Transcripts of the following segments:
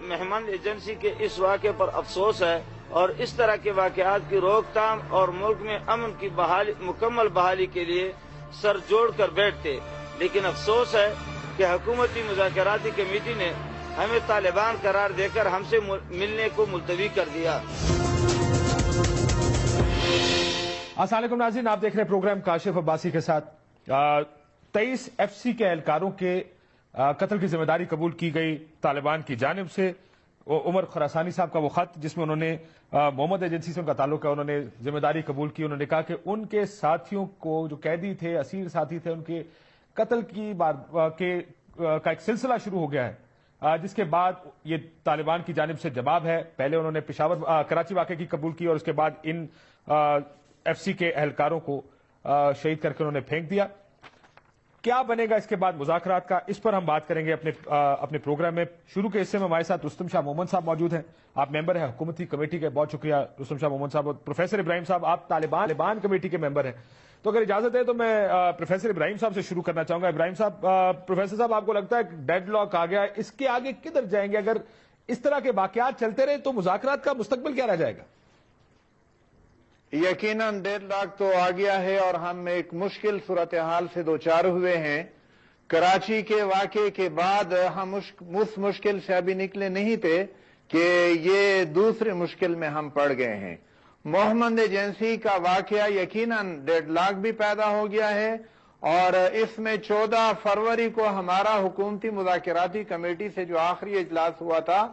مہمان ایجنسی کے اس واقعے پر افسوس ہے اور اس طرح کے واقعات کی روک تھام اور ملک میں امن کی مکمل بحالی کے لیے سر جوڑ کر بیٹھتے، لیکن افسوس ہے کہ حکومتی مذاکراتی کمیٹی نے ہمیں طالبان قرار دے کر ہم سے ملنے کو ملتوی کر دیا۔ السلام علیکم ناظرین، آپ دیکھ رہے ہیں پروگرام کاشف عباسی کے ساتھ۔ 23 ایف سی کے اہلکاروں کے قتل کی ذمہ داری قبول کی گئی طالبان کی جانب سے۔ عمر خراسانی صاحب کا وہ خط جس میں انہوں نے محمد ایجنسی سے ان کا تعلق ہے، انہوں نے ذمہ داری قبول کی۔ انہوں نے کہا کہ ان کے ساتھیوں کو، جو قیدی تھے، اسیر ساتھی تھے، ان کے قتل کی کا ایک سلسلہ شروع ہو گیا ہے، جس کے بعد یہ طالبان کی جانب سے جواب ہے۔ پہلے انہوں نے کراچی واقعے کی قبول کی اور اس کے بعد ان ایف سی کے اہلکاروں کو شہید کر کے انہوں نے پھینک دیا۔ کیا بنے گا اس کے بعد مذاکرات کا، اس پر ہم بات کریں گے اپنے پروگرام میں۔ شروع کے حصے میں ہمارے ساتھ رستم شاہ مومن صاحب موجود ہیں، آپ ممبر ہیں حکومتی کمیٹی کے۔ بہت شکریہ رستم شاہ مومن صاحب۔ اور پروفیسر ابراہیم صاحب، آپ طالبان کمیٹی کے ممبر ہیں۔ تو اگر اجازت ہے تو میں پروفیسر ابراہیم صاحب سے شروع کرنا چاہوں گا۔ ابراہیم صاحب، پروفیسر صاحب، آپ کو لگتا ہے ڈیڈ لاک آ گیا ہے، اس کے آگے کدھر جائیں گے؟ اگر اس طرح کے واقعات چلتے رہے تو مذاکرات کا مستقبل کیا رہ جائے گا؟ یقیناً ڈیڈ لاک تو آ گیا ہے اور ہم ایک مشکل صورتحال سے دوچار ہوئے ہیں۔ کراچی کے واقعے کے بعد ہم اس مشکل سے ابھی نکلے نہیں تھے کہ یہ دوسرے مشکل میں ہم پڑ گئے ہیں۔ محمد ایجنسی کا واقعہ یقیناً ڈیڈ لاک بھی پیدا ہو گیا ہے، اور اس میں 14 فروری کو ہمارا حکومتی مذاکراتی کمیٹی سے جو آخری اجلاس ہوا تھا،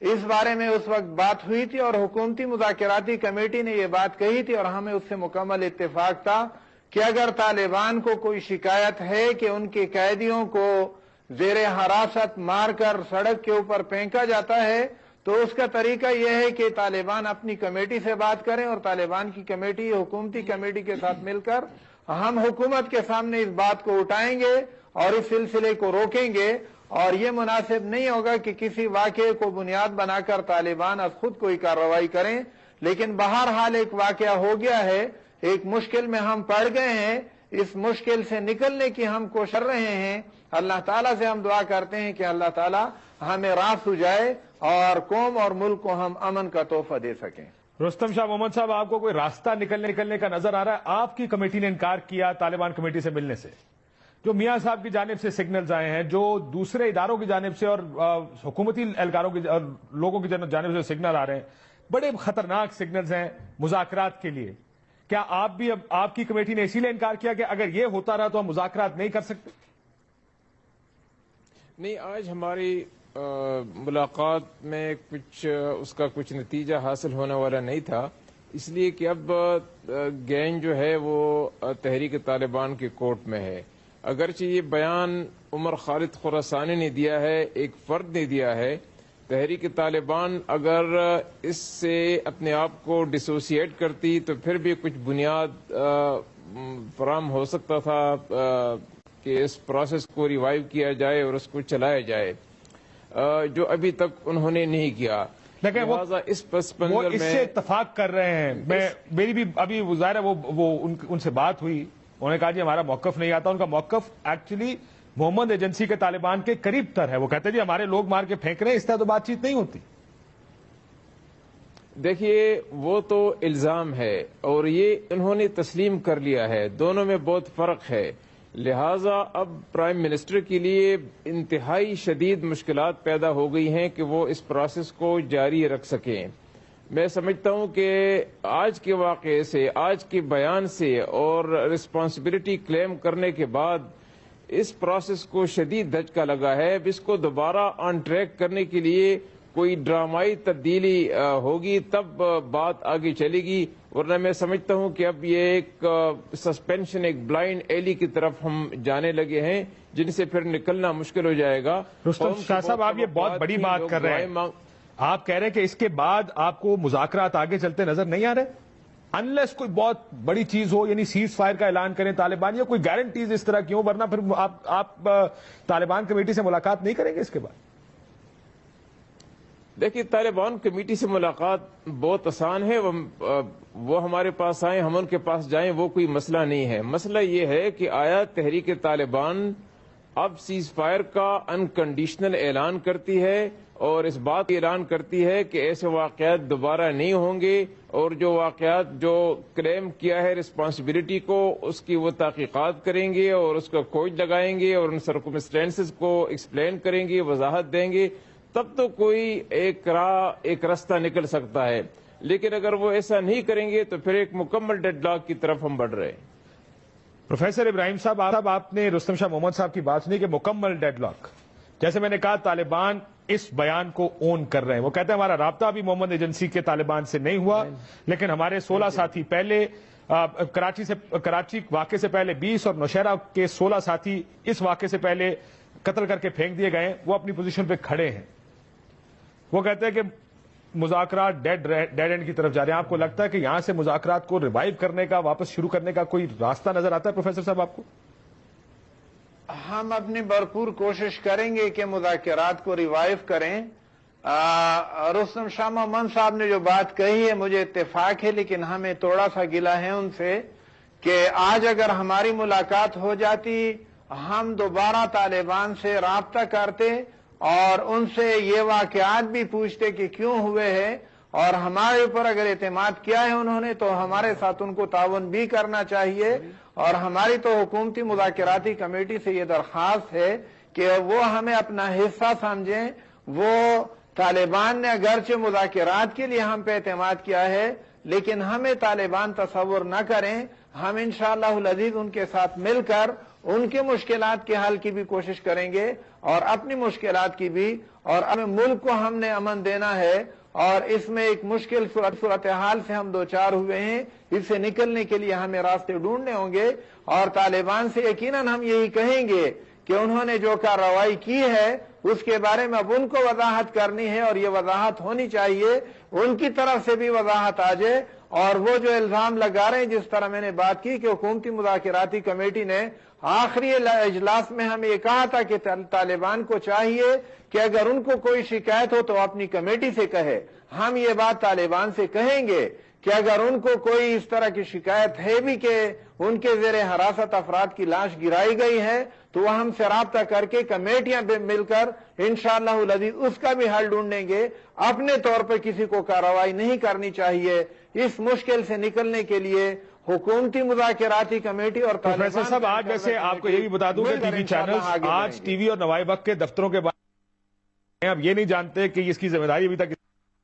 اس بارے میں اس وقت بات ہوئی تھی اور حکومتی مذاکراتی کمیٹی نے یہ بات کہی تھی اور ہمیں اس سے مکمل اتفاق تھا کہ اگر طالبان کو کوئی شکایت ہے کہ ان کے قیدیوں کو زیر حراست مار کر سڑک کے اوپر پھینکا جاتا ہے تو اس کا طریقہ یہ ہے کہ طالبان اپنی کمیٹی سے بات کریں، اور طالبان کی کمیٹی حکومتی کمیٹی کے ساتھ مل کر ہم حکومت کے سامنے اس بات کو اٹھائیں گے اور اس سلسلے کو روکیں گے۔ اور یہ مناسب نہیں ہوگا کہ کسی واقعے کو بنیاد بنا کر طالبان از خود کوئی کارروائی کریں، لیکن بہرحال ایک واقعہ ہو گیا ہے، ایک مشکل میں ہم پڑ گئے ہیں۔ اس مشکل سے نکلنے کی ہم کوشش کر رہے ہیں۔ اللہ تعالیٰ سے ہم دعا کرتے ہیں کہ اللہ تعالیٰ ہمیں راہ سجائے اور قوم اور ملک کو ہم امن کا تحفہ دے سکیں۔ رستم شاہ محمد صاحب، آپ کو کوئی راستہ نکلنے کا نظر آ رہا ہے؟ آپ کی کمیٹی نے انکار کیا طالبان کمیٹی سے ملنے سے، جو میاں صاحب کی جانب سے سگنلز آئے ہیں، جو دوسرے اداروں کی جانب سے اور حکومتی اہلکاروں کی اور لوگوں کی جانب سے سگنل آ رہے ہیں، بڑے خطرناک سگنلز ہیں مذاکرات کے لیے۔ کیا آپ کی کمیٹی نے اسی لیے انکار کیا کہ اگر یہ ہوتا رہا تو ہم مذاکرات نہیں کر سکتے؟ نہیں، آج ہماری ملاقات میں اس کا کچھ نتیجہ حاصل ہونے والا نہیں تھا، اس لیے کہ اب گینگ جو ہے وہ تحریک طالبان کے کورٹ میں ہے۔ اگرچہ یہ بیان عمر خالد خراسانی نے دیا ہے، ایک فرد نے دیا ہے، تحریک طالبان اگر اس سے اپنے آپ کو ڈسوسیٹ کرتی تو پھر بھی کچھ بنیاد فراہم ہو سکتا تھا کہ اس پروسیس کو ریوائیو کیا جائے اور اس کو چلایا جائے، جو ابھی تک انہوں نے نہیں کیا۔ لیکن وہ اس سے اتفاق کر رہے ہیں۔ میری بھی ابھی ظاہر ہے وہ ان سے بات ہوئی، انہوں نے کہا جی ہمارا موقف نہیں آتا۔ ان کا موقف ایکچولی محمد ایجنسی کے طالبان کے قریب تر ہے۔ وہ کہتے ہیں جی ہمارے لوگ مار کے پھینک رہے ہیں، اس طرح تو بات چیت نہیں ہوتی۔ دیکھیے، وہ تو الزام ہے اور یہ انہوں نے تسلیم کر لیا ہے، دونوں میں بہت فرق ہے۔ لہٰذا اب پرائم منسٹر کے لیے انتہائی شدید مشکلات پیدا ہو گئی ہیں کہ وہ اس پروسیس کو جاری رکھ سکیں۔ میں سمجھتا ہوں کہ آج کے واقعے سے، آج کے بیان سے اور رسپانسبلٹی کلیم کرنے کے بعد اس پروسیس کو شدید دھچکا لگا ہے۔ اب اس کو دوبارہ آن ٹریک کرنے کے لیے کوئی ڈرامائی تبدیلی ہوگی تب بات آگے چلے گی، ورنہ میں سمجھتا ہوں کہ اب یہ ایک سسپینشن، ایک بلائنڈ ایلی کی طرف ہم جانے لگے ہیں جن سے پھر نکلنا مشکل ہو جائے گا۔ رستم شاہ صاحب، آپ یہ بہت بڑی بات کر رہے ہیں، آپ کہہ رہے ہیں کہ اس کے بعد آپ کو مذاکرات آگے چلتے نظر نہیں آ رہے انلیس کوئی بہت بڑی چیز ہو، یعنی سیز فائر کا اعلان کریں طالبان، یا کوئی گارنٹیز اس طرح کی ہوں، ورنہ پھر آپ طالبان کمیٹی سے ملاقات نہیں کریں گے اس کے بعد؟ دیکھیے، طالبان کمیٹی سے ملاقات بہت آسان ہے، وہ ہمارے پاس آئیں، ہم ان کے پاس جائیں، وہ کوئی مسئلہ نہیں ہے۔ مسئلہ یہ ہے کہ آیا تحریک طالبان اب سیز فائر کا انکنڈیشنل اعلان کرتی ہے اور اس بات کا اعلان کرتی ہے کہ ایسے واقعات دوبارہ نہیں ہوں گے، اور جو واقعات جو کلیم کیا ہے رسپانسبلٹی کو، اس کی وہ تحقیقات کریں گے اور اس کا کھوج لگائیں گے اور ان سرکمسٹینسز کو ایکسپلین کریں گے، وضاحت دیں گے، تب تو کوئی ایک راستہ نکل سکتا ہے۔ لیکن اگر وہ ایسا نہیں کریں گے تو پھر ایک مکمل ڈیڈ لاک کی طرف ہم بڑھ رہے ہیں۔ پروفیسر ابراہیم صاحب، آپ نے رستم شاہ محمد صاحب کی بات سنی کہ مکمل ڈیڈ لاک، جیسے میں نے کہا طالبان اس بیان کو اون کر رہے ہیں، وہ کہتے ہیں ہمارا رابطہ بھی محمد ایجنسی کے طالبان سے نہیں ہوا، لیکن ہمارے 16 ساتھی پہلے کراچی واقعے سے پہلے 20 اور نوشہرہ کے 16 ساتھی اس واقعے سے پہلے قتل کر کے پھینک دیے گئے ہیں، وہ اپنی پوزیشن پہ کھڑے ہیں۔ وہ کہتے ہیں کہ مذاکرات ڈیڈ اینڈ کی طرف جا رہے ہیں۔ آپ کو لگتا ہے کہ یہاں سے مذاکرات کو ریوائیو کرنے کا، واپس شروع کرنے کا کوئی راستہ نظر آتا ہے پروفیسر صاحب آپ کو؟ ہم اپنی بھرپور کوشش کریں گے کہ مذاکرات کو ریوائیو کریں۔ رستم شاہ محمد صاحب نے جو بات کہی ہے مجھے اتفاق ہے، لیکن ہمیں تھوڑا سا گلہ ہے ان سے کہ آج اگر ہماری ملاقات ہو جاتی، ہم دوبارہ طالبان سے رابطہ کرتے اور ان سے یہ واقعات بھی پوچھتے کہ کیوں ہوئے ہیں، اور ہمارے اوپر اگر اعتماد کیا ہے انہوں نے تو ہمارے ساتھ ان کو تعاون بھی کرنا چاہیے۔ اور ہماری تو حکومتی مذاکراتی کمیٹی سے یہ درخواست ہے کہ وہ ہمیں اپنا حصہ سمجھیں۔ وہ طالبان نے اگرچہ مذاکرات کے لیے ہم پہ اعتماد کیا ہے، لیکن ہمیں طالبان تصور نہ کریں۔ ہم انشاءاللہ العزیز ان کے ساتھ مل کر ان کے مشکلات کے حل کی بھی کوشش کریں گے اور اپنی مشکلات کی بھی، اور اپنے ملک کو ہم نے امن دینا ہے، اور اس میں ایک مشکل صورتحال سے ہم دوچار ہوئے ہیں، اس سے نکلنے کے لیے ہمیں راستے ڈھونڈنے ہوں گے۔ اور طالبان سے یقیناً ہم یہی کہیں گے کہ انہوں نے جو کارروائی کی ہے اس کے بارے میں اب ان کو وضاحت کرنی ہے، اور یہ وضاحت ہونی چاہیے، ان کی طرف سے بھی وضاحت آ جائے۔ اور وہ جو الزام لگا رہے ہیں، جس طرح میں نے بات کی کہ حکومتی مذاکراتی کمیٹی نے آخری اجلاس میں ہمیں یہ کہا تھا کہ طالبان کو چاہیے کہ اگر ان کو کوئی شکایت ہو تو اپنی کمیٹی سے کہے۔ ہم یہ بات طالبان سے کہیں گے کہ اگر ان کو کوئی اس طرح کی شکایت ہے بھی کہ ان کے زیر حراست افراد کی لاش گرائی گئی ہے، تو وہ ہم سے رابطہ کر کے کمیٹیاں مل کر انشاءاللہ العزیز اس کا بھی حل ڈھونڈیں گے۔ اپنے طور پر کسی کو کارروائی نہیں کرنی چاہیے۔ اس مشکل سے نکلنے کے لیے حکومتی مذاکراتی کمیٹی اور پروفیسر صاحب، آج ویسے آپ کو یہ بھی بتا دوں کہ ٹی وی چینلز آج ٹی وی اور نوائب وقت کے دفتروں کے بارے میں اب یہ نہیں جانتے کہ اس کی ذمہ داری ابھی تک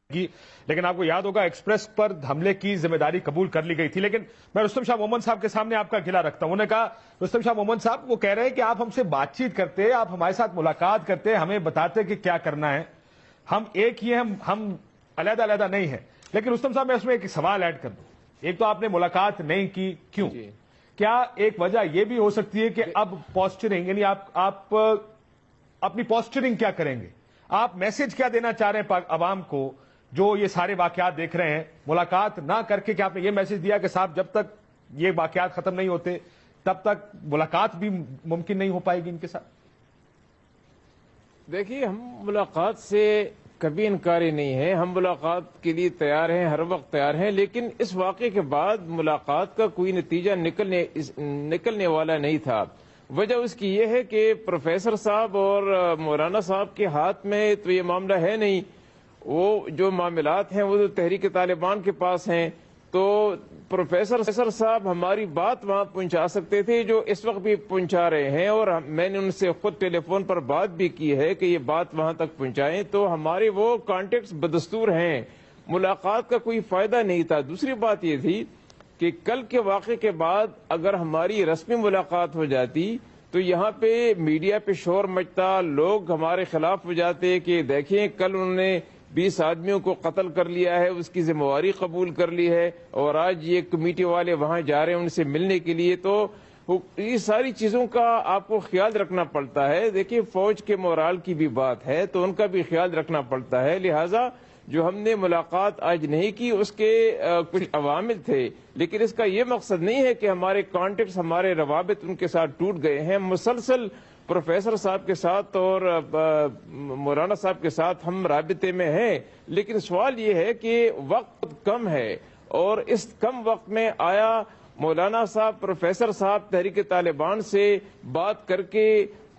کی، لیکن آپ کو یاد ہوگا ایکسپریس پر حملے کی ذمہ داری قبول کر لی گئی تھی۔ لیکن میں رستم شاہ محمد صاحب کے سامنے آپ کا گلہ رکھتا ہوں۔ انہوں نے کہا، رستم شاہ محمد صاحب وہ کہہ رہے ہیں کہ آپ ہم سے بات چیت کرتے، آپ ہمارے ساتھ ملاقات کرتے، ہمیں بتاتے کہ کیا کرنا ہے، ہم ایک ہی ہیں، ہم علیحدہ علیحدہ نہیں ہیں۔ لیکن رستم صاحب میں اس میں ایک سوال ایڈ کر دوں، ایک تو آپ نے ملاقات نہیں کی، کیوں؟ کیا ایک وجہ یہ بھی ہو سکتی ہے کہ اب پوسچرنگ، یعنی آپ اپنی پوسچرنگ کیا کریں گے؟ آپ میسج کیا دینا چاہ رہے ہیں عوام کو جو یہ سارے واقعات دیکھ رہے ہیں؟ ملاقات نہ کر کے کیا آپ نے یہ میسج دیا کہ صاحب جب تک یہ واقعات ختم نہیں ہوتے تب تک ملاقات بھی ممکن نہیں ہو پائے گی ان کے ساتھ؟ دیکھیے، ہم ملاقات سے کبھی انکاری نہیں ہے، ہم ملاقات کے لیے تیار ہیں، ہر وقت تیار ہیں، لیکن اس واقعے کے بعد ملاقات کا کوئی نتیجہ نکلنے والا نہیں تھا۔ وجہ اس کی یہ ہے کہ پروفیسر صاحب اور مولانا صاحب کے ہاتھ میں تو یہ معاملہ ہے نہیں، وہ جو معاملات ہیں وہ تو تحریک طالبان کے پاس ہیں۔ تو پروفیسر صاحب ہماری بات وہاں پہنچا سکتے تھے، جو اس وقت بھی پہنچا رہے ہیں، اور میں نے ان سے خود ٹیلی فون پر بات بھی کی ہے کہ یہ بات وہاں تک پہنچائیں۔ تو ہمارے وہ کانٹیکٹس بدستور ہیں، ملاقات کا کوئی فائدہ نہیں تھا۔ دوسری بات یہ تھی کہ کل کے واقعے کے بعد اگر ہماری رسمی ملاقات ہو جاتی تو یہاں پہ میڈیا پہ شور مچتا، لوگ ہمارے خلاف ہو جاتے کہ دیکھیں کل انہوں نے 20 آدمیوں کو قتل کر لیا ہے، اس کی ذمہ داری قبول کر لی ہے، اور آج یہ کمیٹی والے وہاں جا رہے ہیں ان سے ملنے کے لیے۔ تو یہ ساری چیزوں کا آپ کو خیال رکھنا پڑتا ہے۔ دیکھیے، فوج کے مورال کی بھی بات ہے تو ان کا بھی خیال رکھنا پڑتا ہے، لہٰذا جو ہم نے ملاقات آج نہیں کی اس کے کچھ عوامل تھے، لیکن اس کا یہ مقصد نہیں ہے کہ ہمارے کانٹیکٹس، ہمارے روابط ان کے ساتھ ٹوٹ گئے ہیں۔ مسلسل پروفیسر صاحب کے ساتھ اور مولانا صاحب کے ساتھ ہم رابطے میں ہیں، لیکن سوال یہ ہے کہ وقت کم ہے، اور اس کم وقت میں آیا مولانا صاحب، پروفیسر صاحب تحریک طالبان سے بات کر کے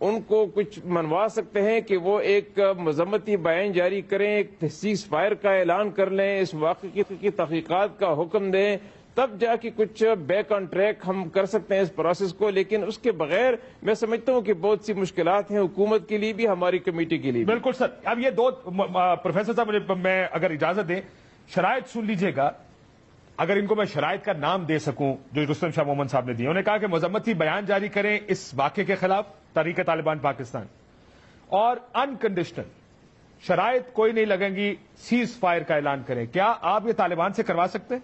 ان کو کچھ منوا سکتے ہیں کہ وہ ایک مذمتی بیان جاری کریں، ایک سیز فائر کا اعلان کر لیں، اس واقعے کی تحقیقات کا حکم دیں، تب جا کے کچھ بیک آن ٹریک ہم کر سکتے ہیں اس پروسیس کو. لیکن اس کے بغیر میں سمجھتا ہوں کہ بہت سی مشکلات ہیں حکومت کے لیے بھی، ہماری کمیٹی کے لیے بھی. بالکل سر. اب یہ دو پروفیسر صاحب مجھے میں اگر اجازت دیں شرائط سن لیجئے گا، اگر ان کو میں شرائط کا نام دے سکوں جو رستم شاہ مومن صاحب نے دی. انہوں نے کہا کہ مذمتی بیان جاری کریں اس واقعے کے خلاف تحریک طالبان پاکستان، اور انکنڈیشنل شرائط کوئی نہیں لگیں گی، سیز فائر کا اعلان کریں. کیا آپ یہ طالبان سے کروا سکتے ہیں؟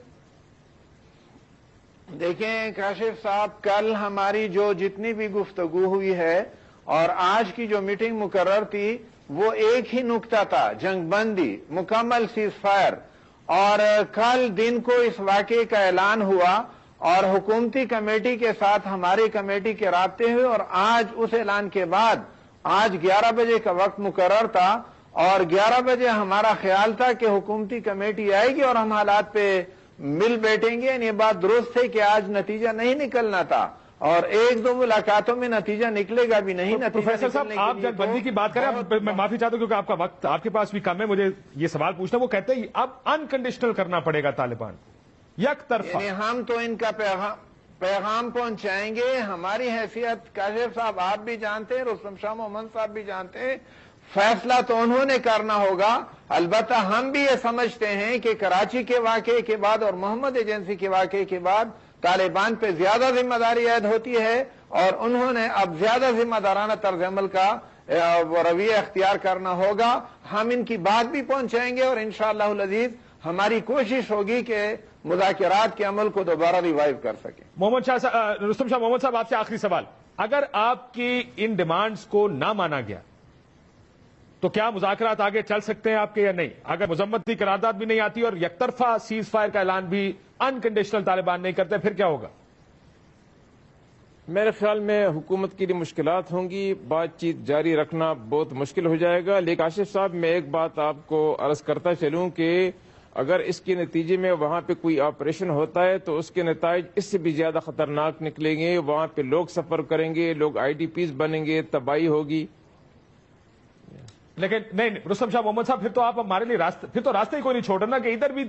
دیکھیں کاشف صاحب، کل ہماری جو جتنی بھی گفتگو ہوئی ہے اور آج کی جو میٹنگ مقرر تھی وہ ایک ہی نکتہ تھا، جنگ بندی، مکمل سیز فائر. اور کل دن کو اس واقعے کا اعلان ہوا اور حکومتی کمیٹی کے ساتھ ہماری کمیٹی کے رابطے ہوئے، اور آج اس اعلان کے بعد آج 11 بجے کا وقت مقرر تھا، اور 11 بجے ہمارا خیال تھا کہ حکومتی کمیٹی آئے گی اور ہم حالات پہ مل بیٹھیں گے. یہ بات درست ہے کہ آج نتیجہ نہیں نکلنا تھا، اور ایک دو ملاقاتوں میں نتیجہ نکلے گا بھی نہیں. پروفیسر صاحب آپ جنگ بندی کی بات کریں، میں معافی چاہتا ہوں کیونکہ آپ کا وقت آپ کے پاس بھی کم ہے، مجھے یہ سوال پوچھنا. وہ کہتے ہیں اب انکنڈیشنل کرنا پڑے گا طالبان، یک طرفہ. ہم تو ان کا پیغام پہنچائیں گے. ہماری حیثیت کاشف صاحب آپ بھی جانتے ہیں، رستم شاہ مومن صاحب بھی جانتے ہیں، فیصلہ تو انہوں نے کرنا ہوگا. البتہ ہم بھی یہ سمجھتے ہیں کہ کراچی کے واقعے کے بعد اور محمد ایجنسی کے واقعے کے بعد طالبان پہ زیادہ ذمہ داری عائد ہوتی ہے، اور انہوں نے اب زیادہ ذمہ دارانہ طرز عمل کا رویہ اختیار کرنا ہوگا. ہم ان کی بات بھی پہنچائیں گے، اور انشاءاللہ العزیز ہماری کوشش ہوگی کہ مذاکرات کے عمل کو دوبارہ ریوائیو کر سکیں. رستم شاہ محمد صاحب آپ سے آخری سوال، اگر آپ کی ان ڈیمانڈز کو نہ مانا گیا تو کیا مذاکرات آگے چل سکتے ہیں آپ کے یا نہیں؟ اگر مذمتی قرارداد بھی نہیں آتی اور یک طرفہ سیز فائر کا اعلان بھی انکنڈیشنل طالبان نہیں کرتے، پھر کیا ہوگا؟ میرے خیال میں حکومت کے لیے مشکلات ہوں گی، بات چیت جاری رکھنا بہت مشکل ہو جائے گا. لیکن کاشف صاحب میں ایک بات آپ کو عرض کرتا چلوں کہ اگر اس کے نتیجے میں وہاں پہ کوئی آپریشن ہوتا ہے تو اس کے نتائج اس سے بھی زیادہ خطرناک نکلیں گے. وہاں پہ لوگ سفر کریں گے، لوگ IDPs بنیں گے، تباہی ہوگی. لیکن نہیں رستم شاہ محمد صاحب، پھر تو آپ ہمارے لیے پھر تو راستے ہی کوئی نہیں چھوڑ رہا نا، کہ ادھر بھی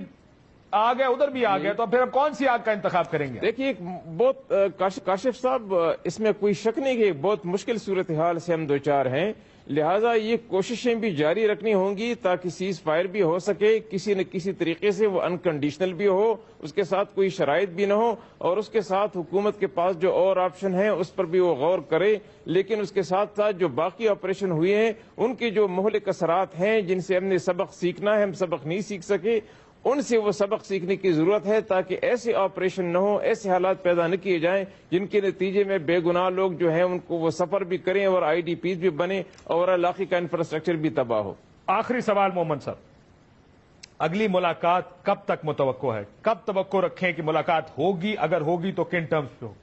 آ گیا ادھر بھی آ گیا، تو پھر ہم کون سی آگ کا انتخاب کریں گے؟ دیکھیے بہت کاشف صاحب اس میں کوئی شک نہیں کہ بہت مشکل صورتحال سے ہم دوچار ہیں، لہٰذا یہ کوششیں بھی جاری رکھنی ہوں گی تاکہ سیز فائر بھی ہو سکے کسی نہ کسی طریقے سے، وہ انکنڈیشنل بھی ہو، اس کے ساتھ کوئی شرائط بھی نہ ہو، اور اس کے ساتھ حکومت کے پاس جو اور آپشن ہیں اس پر بھی وہ غور کرے. لیکن اس کے ساتھ ساتھ جو باقی آپریشن ہوئے ہیں ان کے جو مہلک اثرات ہیں جن سے ہم نے سبق سیکھنا ہے، ہم سبق نہیں سیکھ سکے، ان سے وہ سبق سیکھنے کی ضرورت ہے تاکہ ایسے آپریشن نہ ہو، ایسے حالات پیدا نہ کیے جائیں جن کے نتیجے میں بے گناہ لوگ جو ہیں ان کو وہ سفر بھی کریں اور IDPs بھی بنے اور علاقے کا انفراسٹرکچر بھی تباہ ہو. آخری سوال محمد صاحب، اگلی ملاقات کب تک متوقع ہے؟ کب توقع رکھیں کہ ملاقات ہوگی؟ اگر ہوگی تو کن ٹرمز پہ ہوگی؟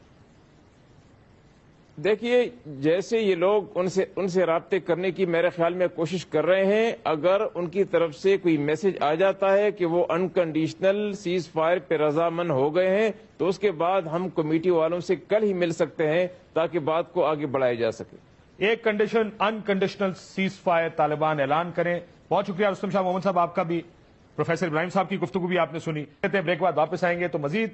دیکھیے جیسے یہ لوگ ان سے رابطے کرنے کی میرے خیال میں کوشش کر رہے ہیں، اگر ان کی طرف سے کوئی میسج آ جاتا ہے کہ وہ انکنڈیشنل سیز فائر پہ رضامند ہو گئے ہیں تو اس کے بعد ہم کمیٹی والوں سے کل ہی مل سکتے ہیں تاکہ بات کو آگے بڑھایا جا سکے. ایک condition unconditional cease fire Taliban اعلان کریں. بہت شکریہ رستم شاہ محمد صاحب، آپ کا بھی. پروفیسر ابراہیم صاحب کی گفتگو بھی آپ نے سنی. کہتے ہیں بریک بعد واپس آئیں گے تو مزید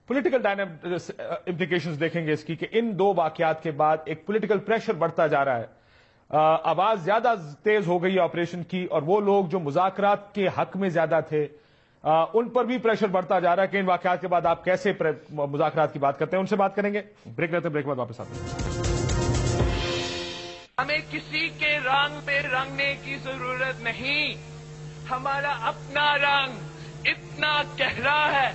پولیٹیکل امپلیکیشنز دیکھیں گے اس کی، کہ ان دو واقعات کے بعد ایک پولیٹیکل پریشر بڑھتا جا رہا ہے، آواز زیادہ تیز ہو گئی ہے آپریشن کی، اور وہ لوگ جو مذاکرات کے حق میں زیادہ تھے ان پر بھی پریشر بڑھتا جا رہا ہے کہ ان واقعات کے بعد آپ کیسے مذاکرات کی بات کرتے ہیں. ان سے بات کریں گے. بریک لیتے ہیں، بریک بعد واپس آتے ہیں. ہمیں کسی کے رنگ پہ رنگنے کی ضرورت نہیں. ہمارا اپنا رنگ اتنا گہرا ہے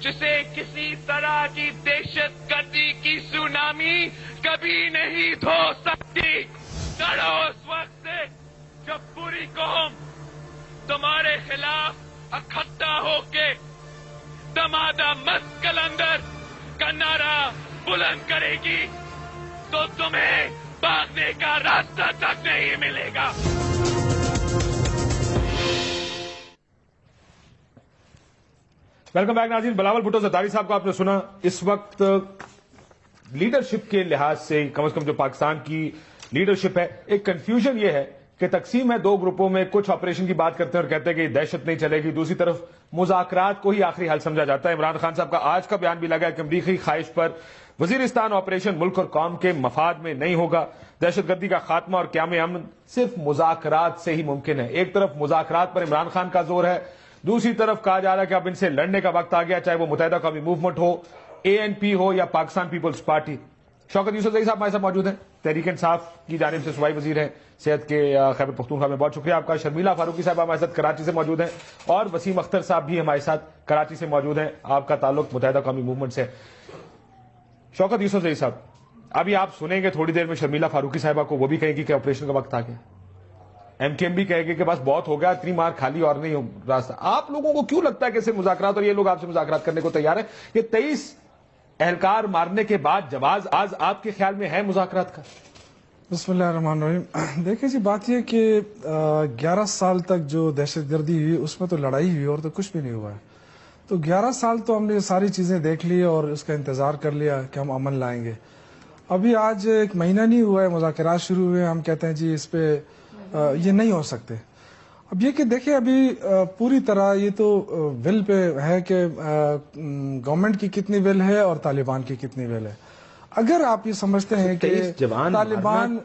جسے کسی طرح کی دہشت گردی کی سونامی کبھی نہیں دھو سکتی. ڈرو اس وقت سے جب پوری قوم تمہارے خلاف اکٹھا ہو کے دمادہ مست کلندر کا نعرہ بلند کرے گی تو تمہیں بھاگنے کا راستہ تک نہیں ملے گا. ویلکم بیک ناظرین. بلاول بھٹو زرداری صاحب کو آپ نے سنا. اس وقت لیڈرشپ کے لحاظ سے کم از کم جو پاکستان کی لیڈرشپ ہے. ایک کنفیوژن یہ ہے کہ تقسیم ہے دو گروپوں میں, کچھ آپریشن کی بات کرتے ہیں اور کہتے ہیں کہ دہشت نہیں چلے گی, دوسری طرف مذاکرات کو ہی آخری حل سمجھا جاتا ہے. عمران خان صاحب کا آج کا بیان بھی لگا ہے کہ امریکی خواہش پر وزیرستان آپریشن ملک اور قوم کے مفاد میں نہیں ہوگا. دہشت گردی کا خاتمہ اور قیام امن صرف مذاکرات سے ہی ممکن ہے. ایک طرف مذاکرات پر عمران خان کا زور ہے, دوسری طرف کہا جا رہا ہے کہ اب ان سے لڑنے کا وقت آ گیا, چاہے وہ متحدہ قومی موومنٹ ہو, ANP ہو یا پاکستان پیپلز پارٹی. شوکت یوسفزئی صاحب ہمارے ساتھ موجود ہیں, تحریک انصاف کی جانب سے صوبائی وزیر ہیں صحت کے خیبر پختونخوا میں. بہت شکریہ آپ کا. شرمیلا فاروقی صاحب ہمارے ساتھ کراچی سے موجود ہیں, اور وسیم اختر صاحب بھی ہمارے ساتھ کراچی سے موجود ہیں. آپ کا تعلق متحدہ قومی موومنٹ سے. شوکت یوسفزئی صاحب, ابھی آپ سنیں گے تھوڑی دیر میں شرمیلا فاروقی صاحبہ کو, وہ بھی کہیں گی کہ آپریشن کا وقت آ گیا. MKM بھی کہے گی کہ بس بہت ہو گیا, اتنی مار کھالی اور نہیں راستہ. آپ لوگوں کو کیوں لگتا ہے کہ صرف مذاکرات, اور یہ لوگ آپ سے مذاکرات کرنے کو تیار ہیں, کہ 23 اہلکار مارنے کے بعد جواز آج آپ کے خیال میں ہے مذاکرات کا؟ بسم اللہ الرحمن الرحیم. دیکھیں جی, بات یہ کہ 11 سال تک جو دہشت گردی ہوئی اس میں تو لڑائی ہوئی اور تو کچھ بھی نہیں ہوا ہے. تو 11 سال تو ہم نے ساری چیزیں دیکھ لی اور اس کا انتظار کر لیا کہ ہم امن لائیں گے. ابھی آج 1 مہینہ نہیں ہوا ہے, مذاکرات شروع ہوئے, ہم کہتے ہیں جی اس پہ یہ نہیں ہو سکتے. اب یہ کہ دیکھیں ابھی پوری طرح یہ تو ول پہ ہے کہ گورنمنٹ کی کتنی ول ہے اور طالبان کی کتنی ول ہے. اگر آپ یہ سمجھتے ہیں کہ طالبان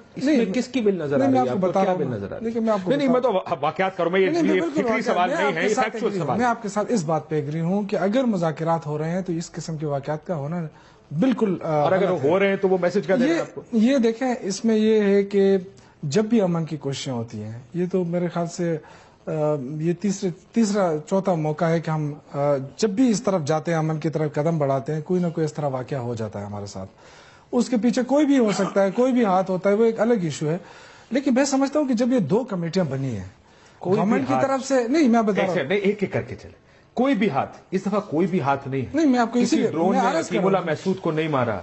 کس کی بل نظر آ رہی ہے, آپ کو کیا بل نظر آ رہی ہے؟ نہیں, میں تو واقعات کروں, میں یہ فکری سوال نہیں ہے, یہ فیکچوئل سوال. میں آپ کے ساتھ اس بات پہ ایگری ہوں کہ اگر مذاکرات ہو رہے ہیں تو اس قسم کے واقعات کا ہونا بالکل, اور اگر ہو رہے ہیں تو وہ میسج کیا دے رہے ہیں آپ کو؟ یہ دیکھیں, اس میں یہ ہے کہ جب بھی امن کی کوششیں ہوتی ہیں, یہ تو میرے خیال سے یہ تیسرا چوتھا موقع ہے کہ ہم جب بھی اس طرف جاتے ہیں, امن کی طرف قدم بڑھاتے ہیں, کوئی نہ کوئی اس طرح واقعہ ہو جاتا ہے ہمارے ساتھ. اس کے پیچھے کوئی بھی ہو سکتا ہے, کوئی بھی ہاتھ ہوتا ہے, وہ ایک الگ ایشو ہے. لیکن میں سمجھتا ہوں کہ جب یہ 2 کمیٹیاں بنی ہیں گورنمنٹ کی طرف سے, نہیں میں بتا رہا ہوں, ایک ایک کر کے چلے, کوئی بھی ہاتھ, اس دفعہ کوئی بھی ہاتھ نہیں ہے. نہیں, میں آپ کو کسی ڈرون نے عقیم اللہ محسود کو نہیں مارا,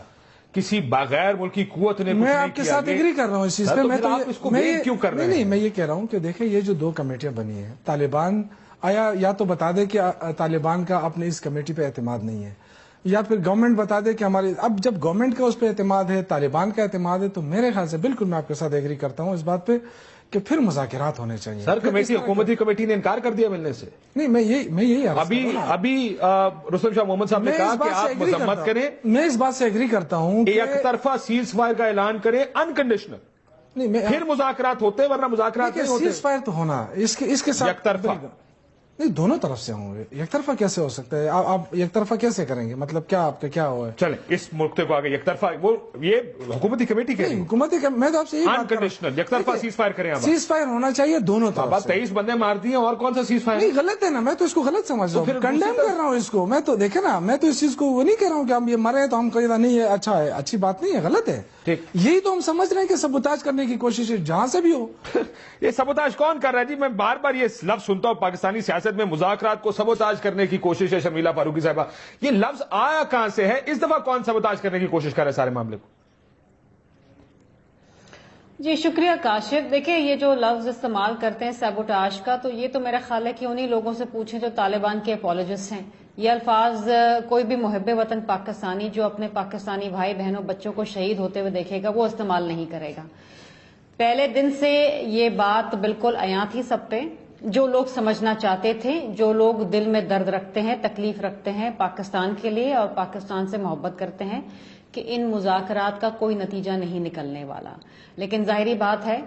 کسی بغیر ملکی قوت نے, میں آپ کے ساتھ ایگری کر رہا ہوں اس چیز پہ. میں تو کیوں کر رہے ہیں؟ نہیں, میں یہ کہہ رہا ہوں کہ دیکھیں یہ جو 2 کمیٹیاں بنی ہیں, طالبان آیا یا تو بتا دے کہ طالبان کا اپنے اس کمیٹی پہ اعتماد نہیں ہے, یا پھر گورنمنٹ بتا دے کہ ہماری, اب جب گورنمنٹ کا اس پہ اعتماد ہے, طالبان کا اعتماد ہے, تو میرے خیال سے بالکل میں آپ کے ساتھ ایگری کرتا ہوں اس بات پہ کہ پھر مذاکرات ہونے چاہیے. سر کمیٹی, حکومتی کمیٹی نے انکار کر دیا ملنے سے. نہیں, میں یہی ابھی رستم شاہ محمد صاحب نے کہا کہ آپ مذمت کریں, میں اس بات سے ایگری کرتا ہوں کہ ایک طرفہ سیز فائر کا اعلان کریں انکنڈیشنل, نہیں پھر مذاکرات ہوتے, ورنہ مذاکرات نہیں ہوتے. سیز فائر تو ہونا اس کے ساتھ یک طرفہ نہیں, دونوں طرف سے ہوں گے. یک طرفہ کیسے ہو سکتا ہے؟ آپ یک طرفہ کیسے کریں گے؟ مطلب کیا آپ کا کیا ہوا ہے؟ چلیں اس نقطے کو آگے, یک طرفہ وہ یہ حکومتی کمیٹی کے حکومتی, میں تو آپ سے انکنڈیشنل یک طرفہ سیز فائر کریں. سیز فائر ہونا چاہیے دونوں طرف. 23 بندے مار دیے, اور کون سا سیز فائر؟ نہیں, غلط ہے نا, میں تو اس کو غلط سمجھ رہا ہوں, کنڈیم کر رہا ہوں اس کو. میں تو دیکھیں نا, میں تو اس چیز کو وہ نہیں کہہ رہا ہوں کہ ہم یہ مرے تو ہم کہیں نہیں ہے اچھا ہے, اچھی بات نہیں ہے, غلط ہے. یہی تو ہم سمجھ رہے ہیں کہ سبوتاج کرنے کی کوشش ہے جہاں سے بھی ہو. یہ سبوتاج کون کر رہا ہے جی؟ میں بار بار یہ لفظ سنتا ہوں پاکستانی سیاست میں, مذاکرات کو سبوتاج کرنے کی کوشش ہے. شرمیلا فاروقی صاحبہ, یہ لفظ آیا کہاں سے ہے؟ اس دفعہ کون سبوتاج کرنے کی کوشش کر رہا ہے سارے معاملے کو؟ جی شکریہ کاشف. دیکھیں یہ جو لفظ استعمال کرتے ہیں سیبوٹاج کا, تو یہ تو میرا خیال ہے کہ انہی لوگوں سے پوچھیں جو طالبان کے اپولوجسٹ ہیں. یہ الفاظ کوئی بھی محب وطن پاکستانی جو اپنے پاکستانی بھائی بہنوں بچوں کو شہید ہوتے ہوئے دیکھے گا وہ استعمال نہیں کرے گا. پہلے دن سے یہ بات بالکل عیاں تھی سب پہ. جو لوگ سمجھنا چاہتے تھے, جو لوگ دل میں درد رکھتے ہیں, تکلیف رکھتے ہیں پاکستان کے لیے اور پاکستان سے محبت کرتے ہیں, کہ ان مذاکرات کا کوئی نتیجہ نہیں نکلنے والا. لیکن ظاہری بات ہے,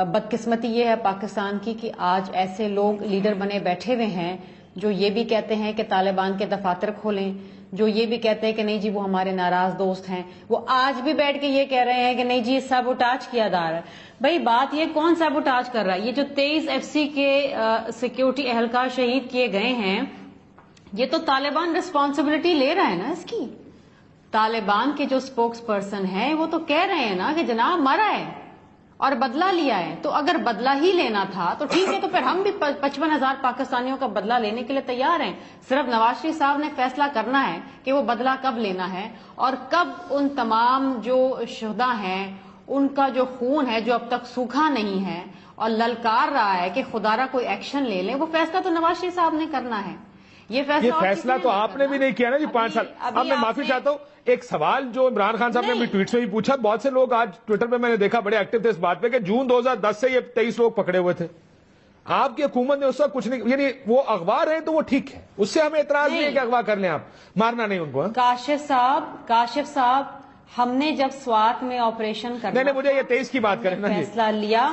بدقسمتی یہ ہے پاکستان کی کہ آج ایسے لوگ لیڈر بنے بیٹھے ہوئے ہیں جو یہ بھی کہتے ہیں کہ طالبان کے دفاتر کھولیں, جو یہ بھی کہتے ہیں کہ نہیں جی وہ ہمارے ناراض دوست ہیں, وہ آج بھی بیٹھ کے یہ کہہ رہے ہیں کہ نہیں جی سیبوٹاج کیا جا رہا ہے. بھائی بات یہ کون سیبوٹاج کر رہا ہے؟ یہ جو 23 FC کے سیکیورٹی اہلکار شہید کیے گئے ہیں, یہ تو طالبان رسپانسبلٹی لے رہا ہے نا اس کی. طالبان کے جو سپوکس پرسن ہیں وہ تو کہہ رہے ہیں نا کہ جناب مرا ہے اور بدلہ لیا ہے. تو اگر بدلہ ہی لینا تھا تو ٹھیک ہے, تو پھر ہم بھی 55,000 پاکستانیوں کا بدلہ لینے کے لیے تیار ہیں. صرف نواز شریف صاحب نے فیصلہ کرنا ہے کہ وہ بدلہ کب لینا ہے اور کب ان تمام جو شہداء ہیں ان کا جو خون ہے جو اب تک سوکھا نہیں ہے اور للکار رہا ہے کہ خدا را کوئی ایکشن لے لیں, وہ فیصلہ تو نواز شریف صاحب نے کرنا ہے. یہ فیصلہ تو آپ نے بھی نہیں کیا نا جی 5 سال. اب میں معافی چاہتا ہوں, ایک سوال جو عمران خان صاحب نے اپنی ٹویٹ میں بھی پوچھا, بہت سے لوگ آج ٹویٹر پہ میں نے دیکھا بڑے ایکٹیو تھے اس بات پہ کہ جون 2010 سے یہ 23 لوگ پکڑے ہوئے تھے. آپ کی حکومت نے اس وقت کچھ نہیں, یعنی وہ اغوا رہے تو وہ ٹھیک ہے, اس سے ہمیں اعتراض نہیں ہے کہ اغوا کر لیں, آپ مارنا نہیں ان کو. کاشف صاحب, ہم نے جب سوات میں آپریشن کرنا, نہیں مجھے یہ 23 کی بات کریں نا, فیصلہ لیا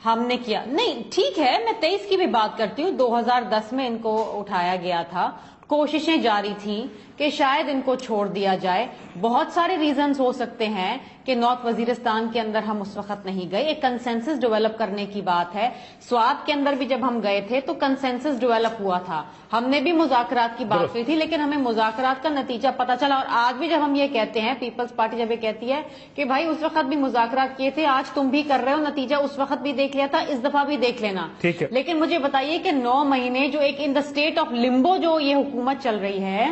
ہم نے کیا, نہیں ٹھیک ہے میں 23 کی بھی بات کرتی ہوں. 2010 میں ان کو اٹھایا گیا تھا, کوششیں جاری تھیں کہ شاید ان کو چھوڑ دیا جائے. بہت سارے ریزنز ہو سکتے ہیں کہ نارتھ وزیرستان کے اندر ہم اس وقت نہیں گئے, ایک کنسنسس ڈیولپ کرنے کی بات ہے. سوات کے اندر بھی جب ہم گئے تھے تو کنسنسس ڈیولپ ہوا تھا, ہم نے بھی مذاکرات کی بات کی تھی, لیکن ہمیں مذاکرات کا نتیجہ پتہ چلا. اور آج بھی جب ہم یہ کہتے ہیں, پیپلز پارٹی جب یہ کہتی ہے کہ بھائی اس وقت بھی مذاکرات کیے تھے, آج تم بھی کر رہے ہو, نتیجہ اس وقت بھی دیکھ لیا تھا, اس دفعہ بھی دیکھ لینا. لیکن مجھے بتائیے کہ 9 مہینے جو ایک ان دا اسٹیٹ آف لمبو جو یہ حکومت چل رہی ہے,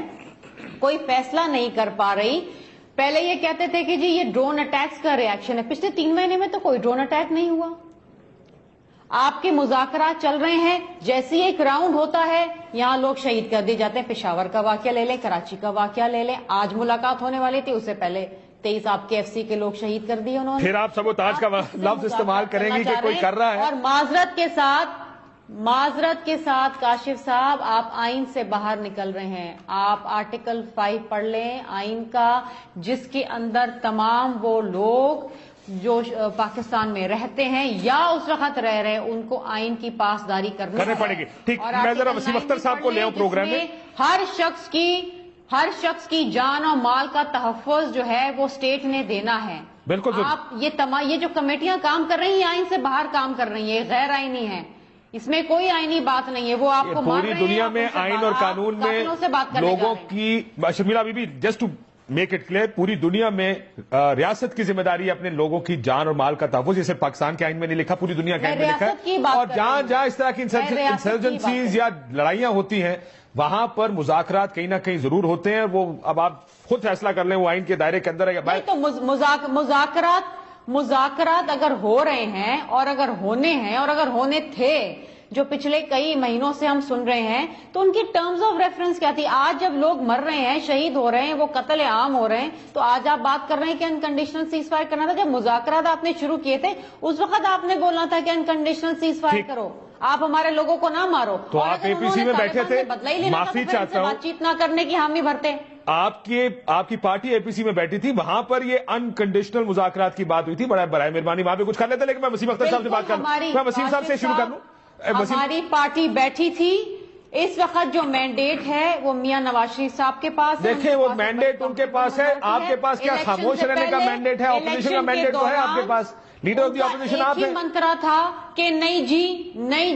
کوئی فیصلہ نہیں کر پا رہی. پہلے یہ کہتے تھے کہ جی یہ ڈرون اٹیکس کا ریاکشن ہے, پچھلے 3 مہینے میں تو کوئی ڈرون اٹیک نہیں ہوا. آپ کے مذاکرات چل رہے ہیں, جیسے ہی ایک راؤنڈ ہوتا ہے یہاں لوگ شہید کر دیے جاتے ہیں. پشاور کا واقعہ لے لیں, کراچی کا واقعہ لے لیں, آج ملاقات ہونے والی تھی, اس سے پہلے 23 آپ کے FCC کے لوگ شہید کر دیے انہوں نے. پھر آپ سبوتاج کا لفظ استعمال کریں گی کہ کوئی کر رہا ہے. اور معذرت کے ساتھ کاشف صاحب, آپ آئین سے باہر نکل رہے ہیں. آپ آرٹیکل 5 پڑھ لیں آئین کا, جس کے اندر تمام وہ لوگ جو پاکستان میں رہتے ہیں یا اس وقت رہ رہے ہیں ان کو آئین کی پاسداری کرنی پڑے گی. ٹھیک, میں ذرا وسیم اختر صاحب کو لے آؤں پروگرام میں. ہر شخص کی جان اور مال کا تحفظ جو ہے وہ اسٹیٹ نے دینا ہے. بالکل. آپ یہ جو کمیٹیاں کام کر رہی ہیں آئین سے باہر کام کر رہی ہیں, غیر آئینی ہیں, اس میں کوئی آئینی بات نہیں ہے. وہ آپ کو پوری دنیا میں آئین اور قانون میں لوگوں کی, Sharmila Bibi just to make it clear, پوری دنیا میں ریاست کی ذمہ داری ہے اپنے لوگوں کی جان اور مال کا تحفظ. جسے پاکستان کے آئین میں نہیں لکھا, پوری دنیا کے آئین میں لکھا ہے. اور جہاں جہاں اس طرح کی انسرجنسیز یا لڑائیاں ہوتی ہیں وہاں پر مذاکرات کہیں نہ کہیں ضرور ہوتے ہیں. وہ اب آپ خود فیصلہ کر لیں وہ آئین کے دائرے کے اندر ہے یا باہر. تو مذاکرات اگر ہو رہے ہیں اور اگر ہونے ہیں اور اگر ہونے تھے, جو پچھلے کئی مہینوں سے ہم سن رہے ہیں, تو ان کی ٹرمز آف ریفرنس کیا تھی؟ آج جب لوگ مر رہے ہیں, شہید ہو رہے ہیں, وہ قتل عام ہو رہے ہیں, تو آج آپ بات کر رہے ہیں کہ انکنڈیشنل سیز فائر کرنا تھا. جب مذاکرات آپ نے شروع کیے تھے اس وقت آپ نے بولنا تھا کہ انکنڈیشنل سیز فائر کرو, آپ ہمارے لوگوں کو نہ مارو. تو آپ APC میں بیٹھے تھے, معافی چاہتا ہوں, بات چیت نہ کرنے کی حامی بھرتے. آپ کی پارٹی APC میں بیٹھی تھی, وہاں پر یہ انکنڈیشنل مذاکرات کی بات ہوئی تھی. برائے مہربانی وہاں پہ کچھ کر لیتے, لیکن میں وسیم اختر صاحب سے بات کروں. میں وسیم صاحب سے شروع کر لوں. ہماری پارٹی بیٹھی تھی, اس وقت جو مینڈیٹ ہے وہ میاں نواز شریف صاحب کے پاس. دیکھیں وہ مینڈیٹ ان کے پاس ہے, آپ کے پاس کیا خاموش رہنے کا مینڈیٹ ہے؟ اپوزیشن کا مینڈیٹ تو ہے آپ کے پاس, لیڈر آف دی اپوزیشن آپ ہیں. منترا تھا کہ نہیں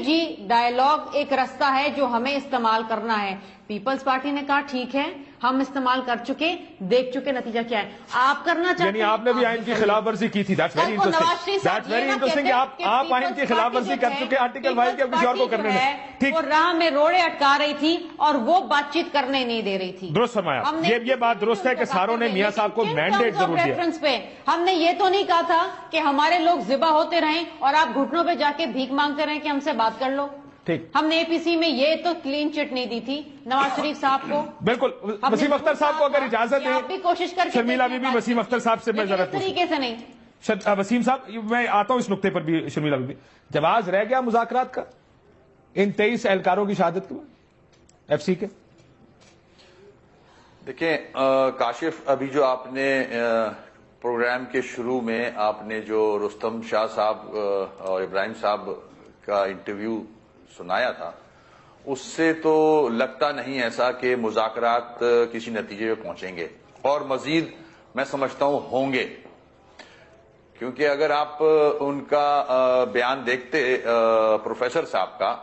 جی ڈائیلاگ ایک راستہ ہے جو ہمیں استعمال کرنا ہے. پیپلز پارٹی نے کہا ٹھیک ہے, ہم استعمال کر چکے, دیکھ چکے نتیجہ کیا ہے. آپ کرنا چاہتے ہیں, یعنی آپ نے بھی آئین کی خلاف ورزی کی تھی. That's very interesting. آپ آئین کی خلاف ورزی کر چکے, آرٹیکل 5 کے کسی اور کو کرنے میں. ٹھیک, وہ راہ میں روڑے اٹکا رہی تھی اور وہ بات چیت کرنے نہیں دے رہی تھی. درست فرمایا, یہ بات درست ہے کہ ساروں نے میاں صاحب کو مینڈیٹ ضرور دیا. ہم نے یہ تو نہیں کہا تھا کہ ہمارے لوگ ذبح ہوتے رہیں اور آپ گھٹنوں پہ جا کے بھیک مانگتے رہیں کہ ہم سے بات کر لو. ٹھیک, ہم نے APC میں یہ تو کلین چٹ نہیں دی تھی نواز شریف صاحب کو. بالکل. وسیم اختر صاحب کو اگر اجازت ہے, آپ بھی کوشش کر کے شرمیلا بی بی, وسیم اختر صاحب سے میں ذرا طریقے سے نہیں. وسیم صاحب میں آتا ہوں اس نقطے پر بھی. شرمیلا بی بی, جواز رہ گیا مذاکرات کا ان 23 اہلکاروں کی شہادت کے بعد FCC کے؟ دیکھیں کاشف, ابھی جو آپ نے پروگرام کے شروع میں آپ نے جو رستم شاہ صاحب اور ابراہیم صاحب کا انٹرویو سنایا تھا, اس سے تو لگتا نہیں ایسا کہ مذاکرات کسی نتیجے پہ پہنچیں گے, اور مزید میں سمجھتا ہوں ہوں گے. کیونکہ اگر آپ ان کا بیان دیکھتے پروفیسر صاحب کا,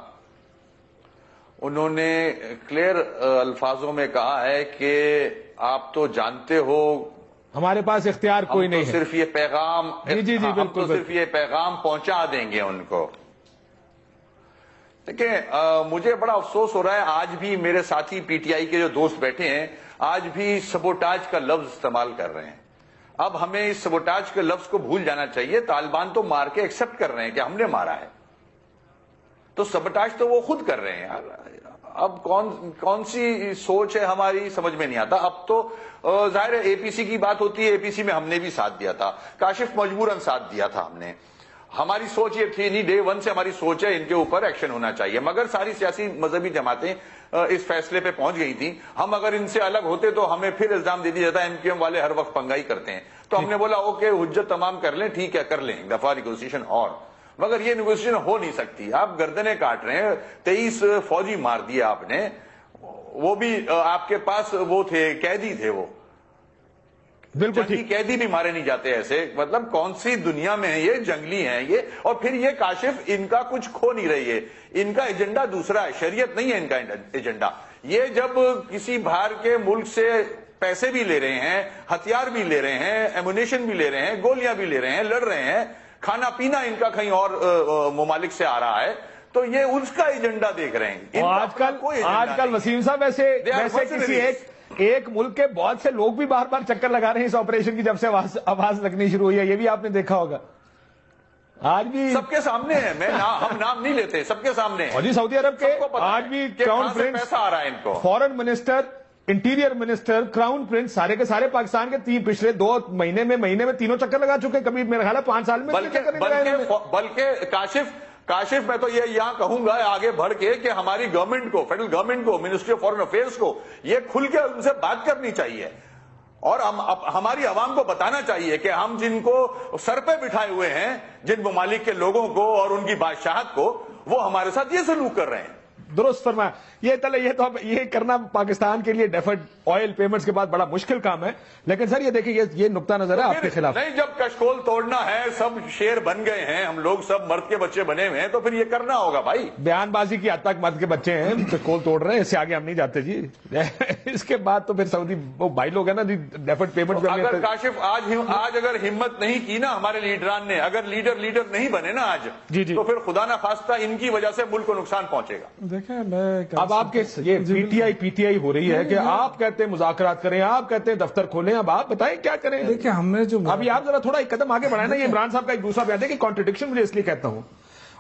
انہوں نے کلیئر الفاظوں میں کہا ہے کہ آپ تو جانتے ہو ہمارے پاس اختیار کوئی نہیں ہے, صرف یہ پیغام, جی بالکل, صرف یہ پیغام پہنچا دیں گے ان کو. دیکھیں مجھے بڑا افسوس ہو رہا ہے, آج بھی میرے ساتھی PTI کے جو دوست بیٹھے ہیں آج بھی سبوٹاج کا لفظ استعمال کر رہے ہیں. اب ہمیں اس سبوٹاج کے لفظ کو بھول جانا چاہیے. طالبان تو مار کے ایکسپٹ کر رہے ہیں کہ ہم نے مارا ہے, تو سبٹاش تو وہ خود کر رہے ہیں یار. اب کون سی سوچ ہے ہماری سمجھ میں نہیں آتا. اب تو ظاہر ہے اے پی سی کی بات ہوتی ہے, اے پی سی میں ہم نے بھی ساتھ دیا تھا, کاشف مجبوراً ساتھ دیا تھا ہم نے. ہماری سوچ یہ تھی نہیں, ڈے ون سے ہماری سوچ ہے ان کے اوپر ایکشن ہونا چاہیے, مگر ساری سیاسی مذہبی جماعتیں اس فیصلے پہ پہنچ گئی تھیں. ہم اگر ان سے الگ ہوتے تو ہمیں پھر الزام دے دیا جاتا ہے ایم کیو ایم والے ہر وقت پنگائی کرتے ہیں. تو ہم نے بولا اوکے حجت تمام کر لیں, ٹھیک ہے کر لیں ایک دفعہ نیگوسیشن, اور مگر یہ نیگوسیشن ہو نہیں سکتی. آپ گردنیں کاٹ رہے ہیں, 23 فوجی مار دیا آپ نے, وہ بھی آپ کے پاس وہ تھے, قیدی تھے, وہ بالکل جنگی قیدی بھی مارے نہیں جاتے ایسے. مطلب کون سی دنیا میں ہے یہ, جنگلی ہیں یہ. اور پھر یہ کاشف ان کا کچھ کھو نہیں رہی ہے, ان کا ایجنڈا دوسرا ہے, شریعت نہیں ہے ان کا ایجنڈا. یہ جب کسی باہر کے ملک سے پیسے بھی لے رہے ہیں, ہتھیار بھی لے رہے ہیں, ایمونیشن بھی لے رہے ہیں, گولیاں بھی لے رہے ہیں, لڑ رہے ہیں, کھانا پینا ان کا کہیں اور ممالک سے آ رہا ہے, تو یہ اس کا ایجنڈا دیکھ رہے ہیں. آج کل وسیم صاحب ویسے کسی ایک ملک کے بہت سے لوگ بھی بار بار چکر لگا رہے ہیں اس آپریشن کی, جب سے آواز لگنی شروع ہوئی ہے. یہ بھی آپ نے دیکھا ہوگا, آج بھی سب کے سامنے ہے. ہم نام نہیں لیتے, سب کے سامنے ہے. اور جی سعودی عرب کے آج بھی کراؤن پرنس, پیسہ آ رہا ہے ان کو, foreign minister, interior minister, crown prince, سارے کے سارے پاکستان کے پچھلے 2 مہینے میں تینوں چکر لگا چکے ہیں. کبھی میرا خیال ہے 5 سال میں بلکہ کاشف میں تو یہ یہاں کہوں گا آگے بڑھ کے کہ ہماری گورنمنٹ کو, فیڈرل گورنمنٹ کو, منسٹری آف فارن افیئرس کو یہ کھل کے ان سے بات کرنی چاہیے, اور ہماری عوام کو بتانا چاہیے کہ ہم جن کو سر پہ بٹھائے ہوئے ہیں, جن ممالک کے لوگوں کو اور ان کی بادشاہت کو, وہ ہمارے ساتھ یہ سلوک کر رہے ہیں. درست فرمایا. یہ کرنا پاکستان کے لیے ڈیفرڈ آئل پیمنٹس کے بعد بڑا مشکل کام ہے. لیکن سر یہ دیکھیں یہ نقطہ نظر ہے آپ کے خلاف. نہیں, جب کشکول توڑنا ہے, سب شیر بن گئے ہیں, ہم لوگ سب مرد کے بچے بنے ہوئے ہیں, تو پھر یہ کرنا ہوگا بھائی. بیان بازی کی حد تک مرد کے بچے ہیں, کشکول توڑ رہے ہیں, اس سے آگے ہم نہیں جاتے جی. اس کے بعد تو پھر سعودی وہ بھائی لوگ ہیں نا ڈیفرڈ پیمنٹ. اگر کاشف آج اگر ہمت نہیں کی نا ہمارے لیڈران نے, اگر لیڈر نہیں بنے نا آج, تو پھر خدا نہ خواستہ ان کی وجہ سے ملک کو نقصان پہنچے گا. دیکھیں اب آپ کے یہ پی ٹی آئی ہو رہی ہے کہ آپ کہتے ہیں مذاکرات کریں, آپ کہتے ہیں دفتر کھولیں, اب آپ بتائیں کیا کریں. دیکھیں ہم نے جو ابھی آپ ذرا تھوڑا ایک قدم آگے بڑھائیں نا. یہ عمران صاحب کا ایک دوسرا بیان ہے کہ کانٹرڈکشن مجھے اس لیے کہتا ہوں,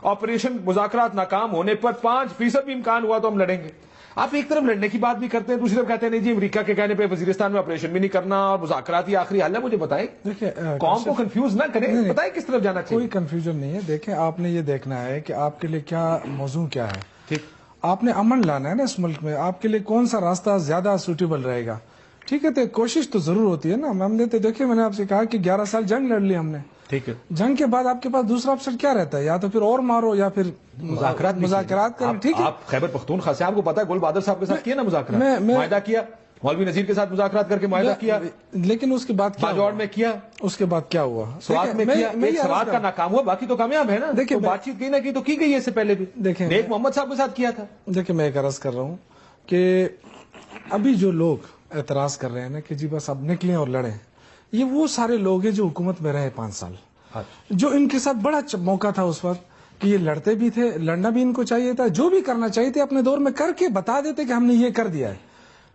آپریشن مذاکرات ناکام ہونے پر 5% بھی امکان ہوا تو ہم لڑیں گے. آپ ایک طرف لڑنے کی بات بھی کرتے ہیں, دوسری طرف کہتے ہیں نہیں جی امریکہ کے کہنے پہ وزیرستان میں آپریشن بھی نہیں کرنا اور مذاکرات ہی آخری حل ہے. مجھے بتائیں, قوم کو کنفیوز نہ کریں, بتائیں کس طرف جانا چاہیے. کوئی کنفیوژن نہیں ہے. دیکھیں آپ نے یہ دیکھنا ہے کہ آپ کے لیے کیا موضوع کیا ہے. ٹھیک, آپ نے امن لانا ہے نا اس ملک میں, آپ کے لیے کون سا راستہ زیادہ سوٹیبل رہے گا. ٹھیک ہے, تو کوشش تو ضرور ہوتی ہے نا. ہم نے تو دیکھیں, میں نے آپ سے کہا کہ 11 سال جنگ لڑ لی ہم نے. ٹھیک ہے, جنگ کے بعد آپ کے پاس دوسرا آپشن کیا رہتا ہے, یا تو پھر اور مارو یا پھر مذاکرات کریں. ٹھیک ہے, آپ خیبر پختونخوا سے, آپ کو پتا ہے گل بہادر صاحب کے ساتھ کیا نا مذاکرات, معاہدہ کیا, مولوی نذیر کے ساتھ مذاکرات کر کے معاہدہ کیا, لیکن اس کے بعد باجوڑ میں کیا, اس کے بعد کیا ہوا, سوات میں کیا, ایک سوات کا ناکام ہوا, باقی تو کامیاب ہے نا. دیکھیں بات چیت کی نہ کی تو کی گئی ہے, اس سے پہلے بھی دیکھیں نیک محمد صاحب کے ساتھ کیا تھا. دیکھیں میں ایک عرض کر رہا ہوں کہ ابھی جو لوگ اعتراض کر رہے ہیں نا کہ جی بس اب نکلیں اور لڑیں, یہ وہ سارے لوگ ہیں جو حکومت میں رہے 5 سال, جو ان کے ساتھ بڑا موقع تھا اس وقت کہ یہ لڑتے بھی تھے, لڑنا بھی ان کو چاہیے تھا, جو بھی کرنا چاہیے تھے اپنے دور میں کر کے بتا دیتے کہ ہم نے یہ کر دیا ہے.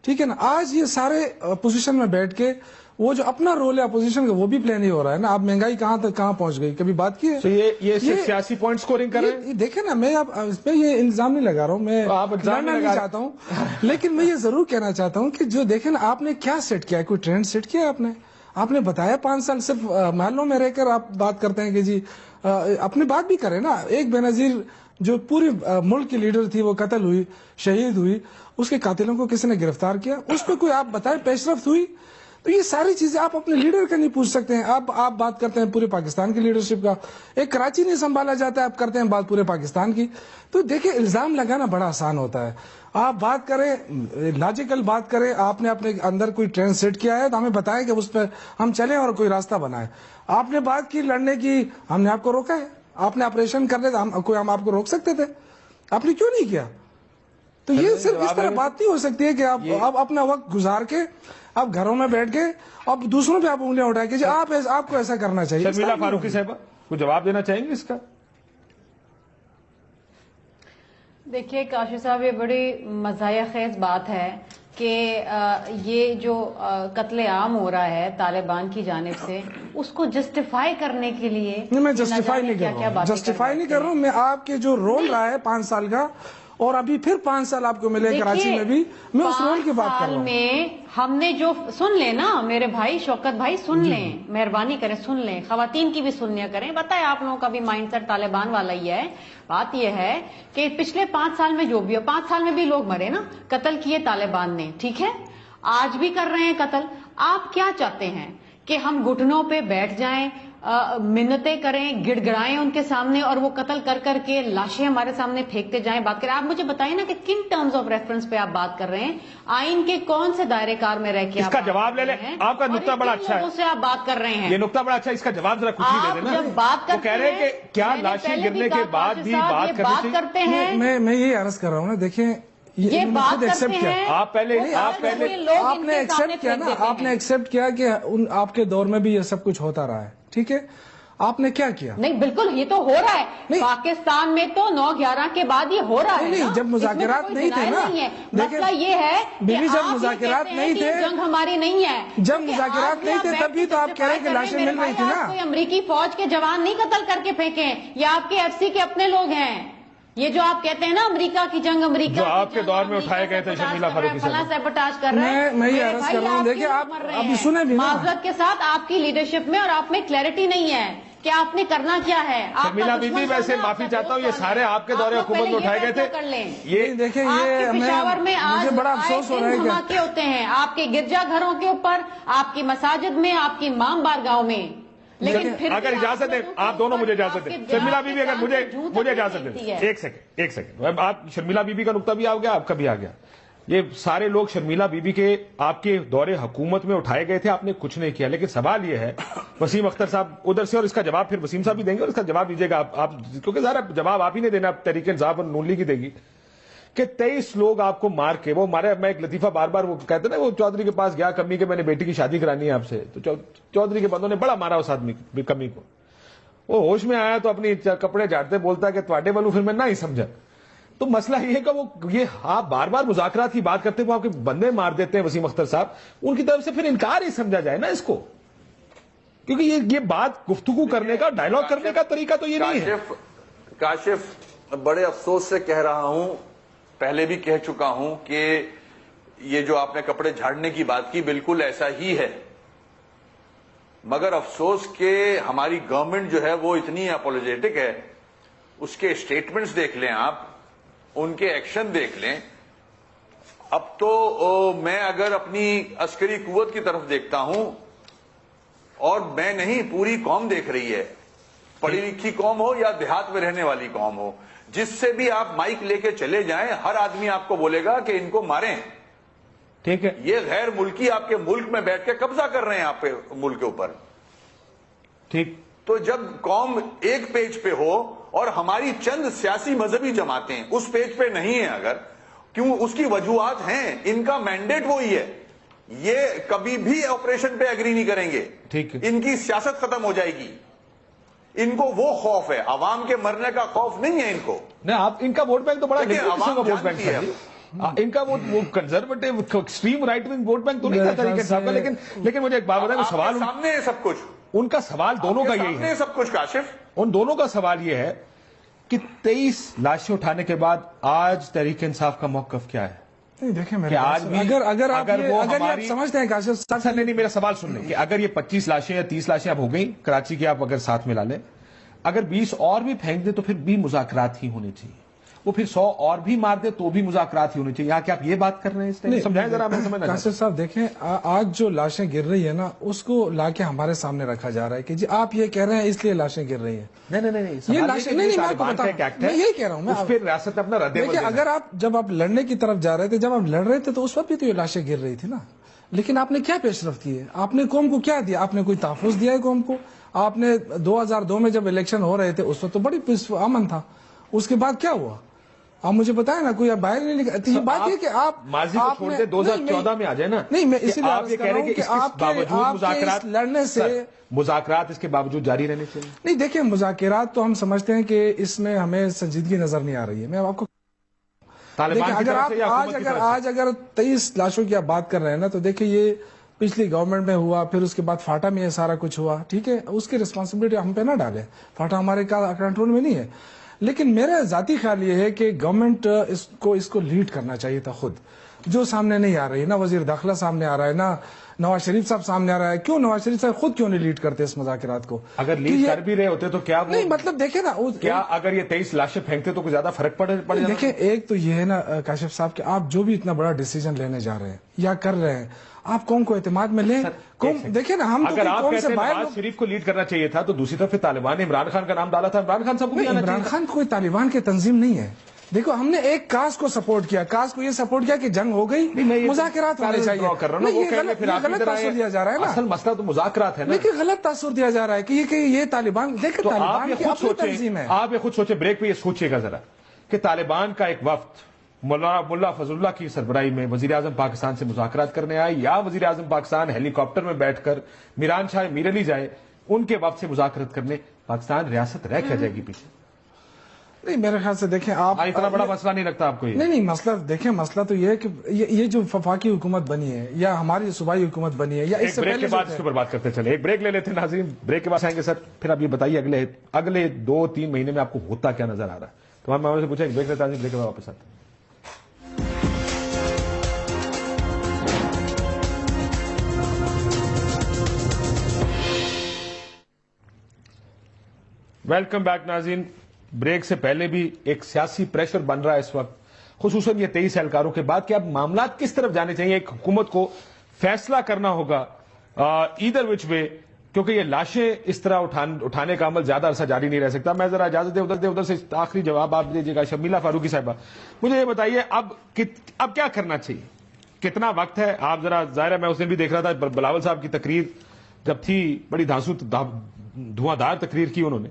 ٹھیک ہے نا, آج یہ سارے اپوزیشن میں بیٹھ کے وہ جو اپنا رول ہے اپوزیشن کا وہ بھی پلے نہیں ہو رہا ہے نا. اب مہنگائی کہاں تک کہاں پہنچ گئی, کبھی بات کی ہے؟ یہ سیاسی پوائنٹ سکورنگ کر رہے ہیں. دیکھیں نا, میں اب اس پہ یہ الزام نہیں لگا رہا ہوں, میں لڑنا نہیں چاہتا ہوں, لیکن میں یہ ضرور کہنا چاہتا ہوں کہ جو دیکھیں نا, آپ نے کیا سیٹ کیا ہے, کوئی ٹرینڈ سیٹ کیا ہے آپ نے بتایا 5 سال صرف محلوں میں رہ کر آپ بات کرتے ہیں کہ جی اپنی بات بھی کریں نا. ایک بے نظیر جو پوری ملک کی لیڈر تھی وہ قتل ہوئی, شہید ہوئی, اس کے قاتلوں کو کسی نے گرفتار کیا, اس پہ کوئی آپ بتائیں پیش رفت ہوئی؟ تو یہ ساری چیزیں آپ اپنے لیڈر کا نہیں پوچھ سکتے ہیں. آپ بات کرتے ہیں پورے پاکستان کی لیڈرشپ کا, ایک کراچی نہیں سنبھالا جاتا ہے, آپ کرتے ہیں بات پورے پاکستان کی. تو دیکھیں الزام لگانا بڑا آسان ہوتا ہے. آپ بات کریں, لاجیکل بات کریں, آپ نے اپنے اندر کوئی ٹرینڈ سیٹ کیا ہے تو ہمیں بتائیں کہ اس پہ ہم چلیں اور کوئی راستہ بنائیں. آپ نے بات کی لڑنے کی, ہم نے آپ کو روکا ہے. آپ نے آپریشن کرنے تھا, ہم آپ کو روک سکتے تھے, آپ نے کیوں نہیں کیا؟ تو یہ صرف اس طرح بات نہیں ہو سکتی ہے کہ آپ اپنا وقت گزار کے آپ گھروں میں بیٹھ کے اب دوسروں پہ آپ انگلیاں اٹھائیں کہ آپ کو ایسا کرنا چاہیے. شرمیلا فاروقی صاحبہ کو جواب دینا چاہیں گے اس کا؟ دیکھیے کاشف صاحب, یہ بڑی مزاحیہ خیز بات ہے کہ یہ جو قتل عام ہو رہا ہے طالبان کی جانب سے اس کو جسٹیفائی کرنے کے لیے؟ نہیں، میں جسٹیفائی نہیں کر رہا ہوں، جسٹیفائی نہیں کر رہا ہوں میں. آپ کے جو رول رہا ہے 5 سال کا، اور ابھی پھر 5 سال آپ کو ملے کراچی میں بھی، میں اس رول کی بات کر رہا ہوں. میں ہم نے جو سن لیں نا میرے بھائی شوکت بھائی، سن لیں، مہربانی کریں سن لیں، خواتین کی بھی سنیا کریں. بتائیں آپ لوگوں کا بھی مائنڈ سیٹ طالبان والا ہی ہے. بات یہ ہے کہ پچھلے 5 سال میں جو بھی ہو، 5 سال میں بھی لوگ مرے نا، قتل کیے طالبان نے، ٹھیک ہے، آج بھی کر رہے ہیں قتل. آپ کیا چاہتے ہیں کہ ہم گھٹنوں پہ بیٹھ جائیں، منتیں کریں، گڑ گڑائیں ان کے سامنے، اور وہ قتل کر کر کے لاشیں ہمارے سامنے پھینکتے جائیں، بات کریں؟ آپ مجھے بتائیں نا کہ کن ٹرمز آف ریفرنس پہ آپ بات کر رہے ہیں؟ آئین کے کون سے دائرے کار میں رہ کے اس کا جواب لے لیں. آپ کا نقطہ بڑا اچھا ہے، اس سے آپ بات کر رہے ہیں، یہ نقطہ بڑا اچھا ہے، اس کا جواب ذرا کچھ ہی دے دینا. جب بات وہ کہہ رہے ہیں کہ کیا لاشیں گرنے کے بعد بھی بات کرتے ہیں؟ میں یہ عرض کر رہا ہوں نا، دیکھیں یہ بات کرتے ہیں. آپ پہلے آپ نے ایکسپٹ کیا نا، آپ نے ایکسپٹ کیا کہ آپ کے دور میں بھی یہ سب کچھ ہوتا رہا ہے، ٹھیک ہے. آپ نے کیا کیا؟ نہیں بالکل، یہ تو ہو رہا ہے پاکستان میں، تو 9/11 کے بعد یہ ہو رہا ہے. نہیں، جب مذاکرات نہیں تھے نا، مسئلہ یہ ہے بیوی جب مذاکرات نہیں تھے، جنگ ہماری نہیں ہے، جب مذاکرات نہیں تھے تب بھی تو آپ کہہ رہے ہیں کہ لاشیں مل رہی تھی نا. کوئی امریکی فوج کے جوان نہیں قتل کر کے پھینکے، یہ آپ کے ایف سی کے اپنے لوگ ہیں. یہ جو آپ کہتے ہیں نا امریکہ کی جنگ، امریکہ جو آپ کے دور میں اٹھائے گئے تھے شرمیلا فاروقی فلاں سیبوٹاج کر رہے ہیں. میں یہ عرض کر رہا ہوں، دیکھیں آپ ابھی سنیں بھی نا، معذرت کے ساتھ آپ کی لیڈرشپ میں اور آپ میں کلیئرٹی نہیں ہے کہ آپ نے کرنا کیا ہے. شرمیلا بی بی، ویسے معافی چاہتا ہوں، یہ سارے آپ کے دور حکومت میں اٹھائے گئے تھے. یہ دیکھیں، یہ پشاور میں مجھے بڑا افسوس ہو رہا ہے کہ دھماکے ہوتے ہیں آپ کے گرجا گھروں کے اوپر، آپ کی مساجد میں، آپ کی امام بارگاہوں میں. لیکن اگر اجازت دیں آپ دونوں، مجھے اجازت دیں شرمیلا بی بی، اگر مجھے اجازت دیں ایک سیکنڈ. آپ شرمیلا بی بی کا نقطہ بھی آ گیا، آپ کا بھی آ گیا. یہ سارے لوگ شرمیلا بی بی کے آپ کے دور حکومت میں اٹھائے گئے تھے، آپ نے کچھ نہیں کیا. لیکن سوال یہ ہے، وسیم اختر صاحب ادھر سے، اور اس کا جواب پھر وسیم صاحب بھی دیں گے، اور اس کا جواب دیجیے گا آپ، کیونکہ ذرا جواب آپ ہی نہیں دینا، تحریک انصاف اور نون لیگ کی دے گی. کہ 23 لوگ آپ کو مار کے، وہ مارے. میں ایک لطیفہ بار بار وہ کہتے نا، وہ چودھری کے پاس گیا کمی کے، میں نے بیٹی کی شادی کرانی ہے آپ سے، تو چودھری کے بندوں نے بڑا مارا اس آدمی کمی کو. وہ ہوش میں آیا تو اپنی کپڑے جھاڑتے بولتا ہے کہ تواڈے والوں پھر میں نہ ہی سمجھا. تو مسئلہ یہ ہے کہ وہ یہ آپ بار بار مذاکرات کی بات کرتے، وہ آپ کے بندے مار دیتے ہیں وسیم اختر صاحب، ان کی طرف سے پھر انکار ہی سمجھا جائے نا اس کو، کیونکہ یہ بات گفتگو کرنے کا، ڈائیلاگ کرنے کا طریقہ تو یہ نہیں ہے. کاشف، بڑے افسوس سے کہہ رہا ہوں، پہلے بھی کہہ چکا ہوں کہ یہ جو آپ نے کپڑے جھاڑنے کی بات کی بالکل ایسا ہی ہے، مگر افسوس کہ ہماری گورنمنٹ جو ہے وہ اتنی اپولوجیٹک ہے. اس کے اسٹیٹمنٹس دیکھ لیں آپ، ان کے ایکشن دیکھ لیں. اب تو میں اگر اپنی عسکری قوت کی طرف دیکھتا ہوں، اور میں نہیں، پوری قوم دیکھ رہی ہے، پڑھی لکھی قوم ہو یا دیہات میں رہنے والی قوم ہو، جس سے بھی آپ مائک لے کے چلے جائیں، ہر آدمی آپ کو بولے گا کہ ان کو ماریں. ٹھیک ہے، یہ غیر ملکی آپ کے ملک میں بیٹھ کے قبضہ کر رہے ہیں آپ کے ملک کے اوپر. ٹھیک. تو جب قوم ایک پیج پہ ہو اور ہماری چند سیاسی مذہبی جماعتیں اس پیج پہ نہیں ہیں، اگر کیوں، اس کی وجوہات ہیں، ان کا مینڈیٹ وہی ہے، یہ کبھی بھی آپریشن پہ ایگری نہیں کریں گے. ٹھیک ہے، ان کی سیاست ختم ہو جائے گی. ان کو وہ خوف ہے، عوام کے مرنے کا خوف نہیں ہے ان کو. نہیں، آپ ان کا ووٹ بینک تو بڑا ووٹ بینک ہے، ان کا وہ conservative extreme right wing vote bank تو نہیں تھا طریقے صاحب کا. لیکن مجھے ایک بات بتائیں، سوال سامنے ہے سب کچھ، ان کا سوال دونوں کا یہی ہے، سب کچھ کاشف، ان دونوں کا سوال یہ ہے کہ 23 لاشیں اٹھانے کے بعد آج تحریک انصاف کا موقف کیا ہے؟ دیکھیں کہ آج بھی اگر آپ سمجھتے ہیں کاشف صاحب، نہیں، میرا سوال سن لیں کہ اگر یہ 25 لاشیں یا 30 لاشیں اب ہو گئیں کراچی کی، آپ اگر ساتھ ملا لیں، اگر 20 اور بھی پھینک دیں تو پھر بھی مذاکرات ہی ہونے چاہیے. وہ پھر 100 اور بھی مار دے تو بھی مذاکرات ہی ہونے چاہیے. یہاں کہ آپ یہ بات کر رہے ہیں، سمجھائیں ذرا. میں سمجھنا کاشف صاحب دیکھیں، آج جو لاشیں گر رہی ہے نا، اس کو لا کے ہمارے سامنے رکھا جا رہا ہے کہ جی آپ یہ کہہ رہے ہیں اس لیے لاشیں گر رہی ہیں. نہیں، یہ لاشیں نہیں، میں یہی کہہ رہا ہوں، اس پہ ریاست اپنا رد عمل. دیکھیں، اگر آپ جب آپ لڑنے کی طرف جا رہے تھے، جب آپ لڑ رہے تھے تو اس وقت بھی تو یہ لاشیں گر رہی تھی نا. لیکن آپ نے کیا پیش رفت کی ہے؟ آپ نے قوم کو کیا دیا؟ آپ نے کوئی تحفظ دیا ہے قوم کو؟ آپ نے 2002 میں جب الیکشن ہو رہے تھے اس وقت تو بڑی امن تھا. اس کے بعد کیا ہوا؟ آپ مجھے بتائیں نا. کوئی باہر نہیں نکل. یہ بات ہے کہ آپ ماضی کو چھوڑ دے، 2014 میں آ جائے نا. نہیں، میں اسی لیے آپ یہ کہہ رہے ہیں کہ آپ باوجود لڑنے سے مذاکرات اس کے باوجود جاری رہنے چاہیے. نہیں، دیکھیں، مذاکرات تو ہم سمجھتے ہیں کہ اس میں ہمیں سنجیدگی نظر نہیں آ رہی ہے. میں آپ کو آج اگر 23 لاشوں کی آپ بات کر رہے ہیں نا، تو دیکھیں یہ پچھلی گورنمنٹ میں ہوا، پھر اس کے بعد فاٹا میں یہ سارا کچھ ہوا، ٹھیک ہے، اس کی ریسپانسبلٹی ہم پہ نہ ڈالیں، فاٹا ہمارے کنٹرول میں نہیں ہے. لیکن میرا ذاتی خیال یہ ہے کہ گورنمنٹ اس کو لیڈ کرنا چاہیے تھا خود، جو سامنے نہیں آ رہی، نہ وزیر داخلہ سامنے آ رہا ہے، نہ نواز شریف صاحب سامنے آ رہا ہے. کیوں نواز شریف صاحب خود کیوں نہیں لیڈ کرتے اس مذاکرات کو؟ اگر لیڈ کر بھی رہے ہوتے تو کیا نہیں، مطلب دیکھیں نا، کیا اگر یہ 23 لاشیں پھینکتے تو کچھ زیادہ فرق پڑ جاتا؟ دیکھیں، ایک تو یہ ہے نا کاشف صاحب کہ آپ جو بھی اتنا بڑا ڈیسیجن لینے جا رہے ہیں یا کر رہے ہیں، آپ قوم کو اعتماد میں لیں. دیکھیں نا، ہم اگر آپ کہتے ہیں نواز شریف کو لیڈ کرنا چاہیے تھا تو دوسری طرف طالبان نے عمران خان کا نام ڈالا تھا. عمران خان صاحب کو عمران خان کوئی طالبان کی تنظیم نہیں ہے. دیکھو، ہم نے ایک کاز کو سپورٹ کیا، کاز کو یہ سپورٹ کیا کہ جنگ ہو گئی، مذاکرات ہونے چاہیے. غلط تاثر دیا جا رہا ہے نا، اصل مسئلہ تو مذاکرات ہے نا. لیکن غلط تاثر دیا جا رہا ہے کہ یہ طالبان، دیکھیں طالبان کی اپنی تنظیم ہے. آپ یہ خود سوچیں، بریک پہ یہ سوچئے گا ذرا کہ طالبان کا ایک وفد ملا فضل اللہ کی سربراہی میں وزیر اعظم پاکستان سے مذاکرات کرنے آئے، یا وزیر اعظم پاکستان ہیلی کاپٹر میں بیٹھ کر میران شاہ میر علی جائے ان کے وفد سے مذاکرات کرنے، پاکستان ریاست رہ کیا جائے گی پیچھے؟ نہیں، میرے خیال سے دیکھیں آپ، اتنا بڑا مسئلہ نہیں لگتا آپ کو یہ؟ نہیں، مسئلہ دیکھیں، مسئلہ تو یہ ہے کہ یہ جو وفاقی حکومت بنی ہے یا ہماری صوبائی حکومت بنی ہے، یا اس سے بریک کے بعد اس کے اوپر بات کرتے چلے. ایک بریک لے لیتے ہیں ناظرین، بریک کے بعد آئیں گے. سر پھر آپ یہ بتائیے اگلے 2-3 مہینے میں آپ کو ہوتا کیا نظر آ رہا ہے؟ تمام معاملے سے پوچھا. ایک بریک لیتے ہیں، بریک کے بعد واپس آتے ہیں. ویلکم بیک ناظرین. بریک سے پہلے بھی ایک سیاسی پریشر بن رہا ہے اس وقت، خصوصاً یہ 23 اہلکاروں کے بعد، کہ اب معاملات کس طرف جانے چاہیے. ایک حکومت کو فیصلہ کرنا ہوگا ایدر وچ وے، کیونکہ یہ لاشیں اس طرح اٹھانے کا عمل زیادہ عرصہ جاری نہیں رہ سکتا. میں ذرا اجازت دیں ادھر سے آخری جواب آپ دیجیے گا. شمیلہ فاروقی صاحبہ، مجھے یہ بتائیے اب کیا کرنا چاہیے، کتنا وقت ہے؟ آپ ذرا، ظاہر ہے میں اس دن بھی دیکھ رہا تھا بلاول صاحب کی تقریر جب تھی، بڑی دھواں دار تقریر کی انہوں نے.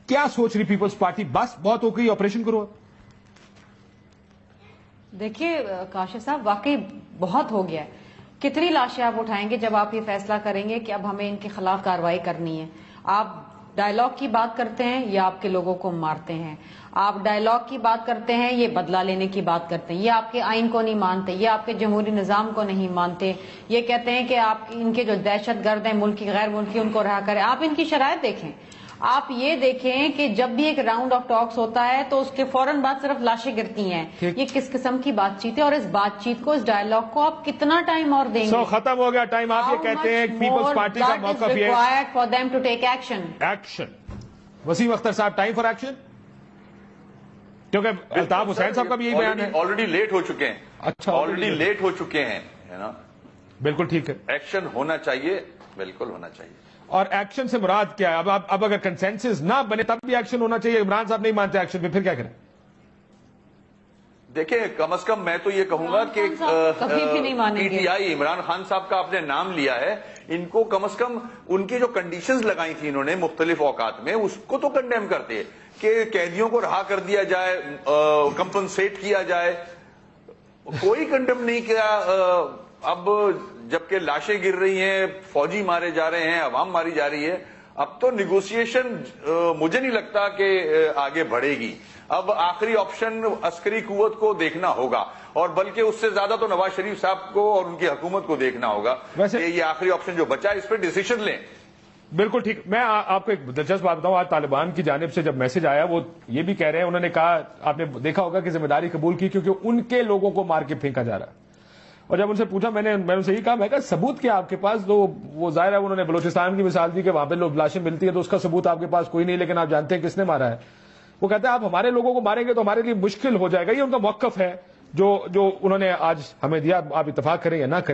کیا سوچ رہی پیپلز پارٹی؟ بس بہت ہو گئی، آپریشن کرو. دیکھیے کاشف صاحب، واقعی بہت ہو گیا ہے. کتنی لاشیں آپ اٹھائیں گے جب آپ یہ فیصلہ کریں گے کہ اب ہمیں ان کے خلاف کارروائی کرنی ہے؟ آپ ڈائیلاگ کی بات کرتے ہیں یا آپ کے لوگوں کو مارتے ہیں؟ آپ ڈائیلاگ کی بات کرتے ہیں، یہ بدلہ لینے کی بات کرتے ہیں، یہ آپ کے آئین کو نہیں مانتے، یہ آپ کے جمہوری نظام کو نہیں مانتے، یہ کہتے ہیں کہ آپ ان کے جو دہشت گرد ہیں ملکی غیر ملکی ان کو رہا کریں. آپ ان کی شرائط دیکھیں. آپ یہ دیکھیں کہ جب بھی ایک راؤنڈ آف ٹاکس ہوتا ہے تو اس کے فوراً بعد صرف لاشیں گرتی ہیں. یہ کس قسم کی بات چیت ہے؟ اور اس بات چیت کو، اس ڈائیلاگ کو آپ کتنا ٹائم اور دیں گے؟ ختم ہو گیا ٹائم. آپ یہ کہتے ہیں پیپلز پارٹی کا موقف یہ ہے for them to take action. Waseem Akhtar Sahib, time for action, کیونکہ الطاف حسین صاحب کا بھی یہی بیان ہے. آلریڈی لیٹ ہو چکے ہیں. اچھا، آلریڈی لیٹ ہو چکے ہیں، ہے نا. بالکل ٹھیک ہے، ایکشن ہونا چاہیے، بالکل ہونا چاہیے. اور ایکشن سے مراد کیا ہے؟ اب اگر کنسنسس نہ بنے تب بھی ایکشن ہونا چاہیے. عمران صاحب نہیں مانتے ایکشن پہ، پھر کیا کریں؟ دیکھیں، کم از کم میں تو یہ کہوں گا کہ P T I, Imran Khan صاحب کا آپ نے نام لیا ہے، ان کو کم از کم ان کی جو کنڈیشنز لگائی تھی انہوں نے مختلف اوقات میں، اس کو تو کنڈیم کرتے کہ قیدیوں کو رہا کر دیا جائے، کمپنسیٹ کیا جائے. کوئی کنڈیم نہیں کیا. اب جبکہ لاشیں گر رہی ہیں، فوجی مارے جا رہے ہیں، عوام ماری جا رہی ہے، اب تو نیگوسیشن مجھے نہیں لگتا کہ آگے بڑھے گی. اب آخری آپشن عسکری قوت کو دیکھنا ہوگا، اور بلکہ اس سے زیادہ تو نواز شریف صاحب کو اور ان کی حکومت کو دیکھنا ہوگا کہ یہ آخری آپشن جو بچا ہے اس پہ ڈیسیشن لیں. بالکل ٹھیک. میں آپ کو ایک دلچسپ بات بتاؤں. آج طالبان کی جانب سے جب میسج آیا، وہ یہ بھی کہہ رہے ہیں، انہوں نے کہا، آپ نے دیکھا ہوگا کہ ذمہ داری قبول کی کیونکہ ان کے لوگوں کو مار کے پھینکا جا رہا ہے. اور جب ان سے پوچھا، میں نے ان سے یہ کہا، میں کہا ثبوت کیا آپ کے پاس؟ تو وہ ظاہر ہے انہوں نے بلوچستان کی مثال دی کہ وہاں پہ لوگ لاشیں ملتی ہیں، تو اس کا ثبوت آپ کے پاس کوئی نہیں، لیکن آپ جانتے ہیں کس نے مارا ہے. وہ کہتے ہیں آپ ہمارے لوگوں کو ماریں گے تو ہمارے لیے مشکل ہو جائے گا. یہ ان کا موقف ہے جو انہوں نے آج ہمیں دیا. آپ اتفاق کریں یا نہ کریں.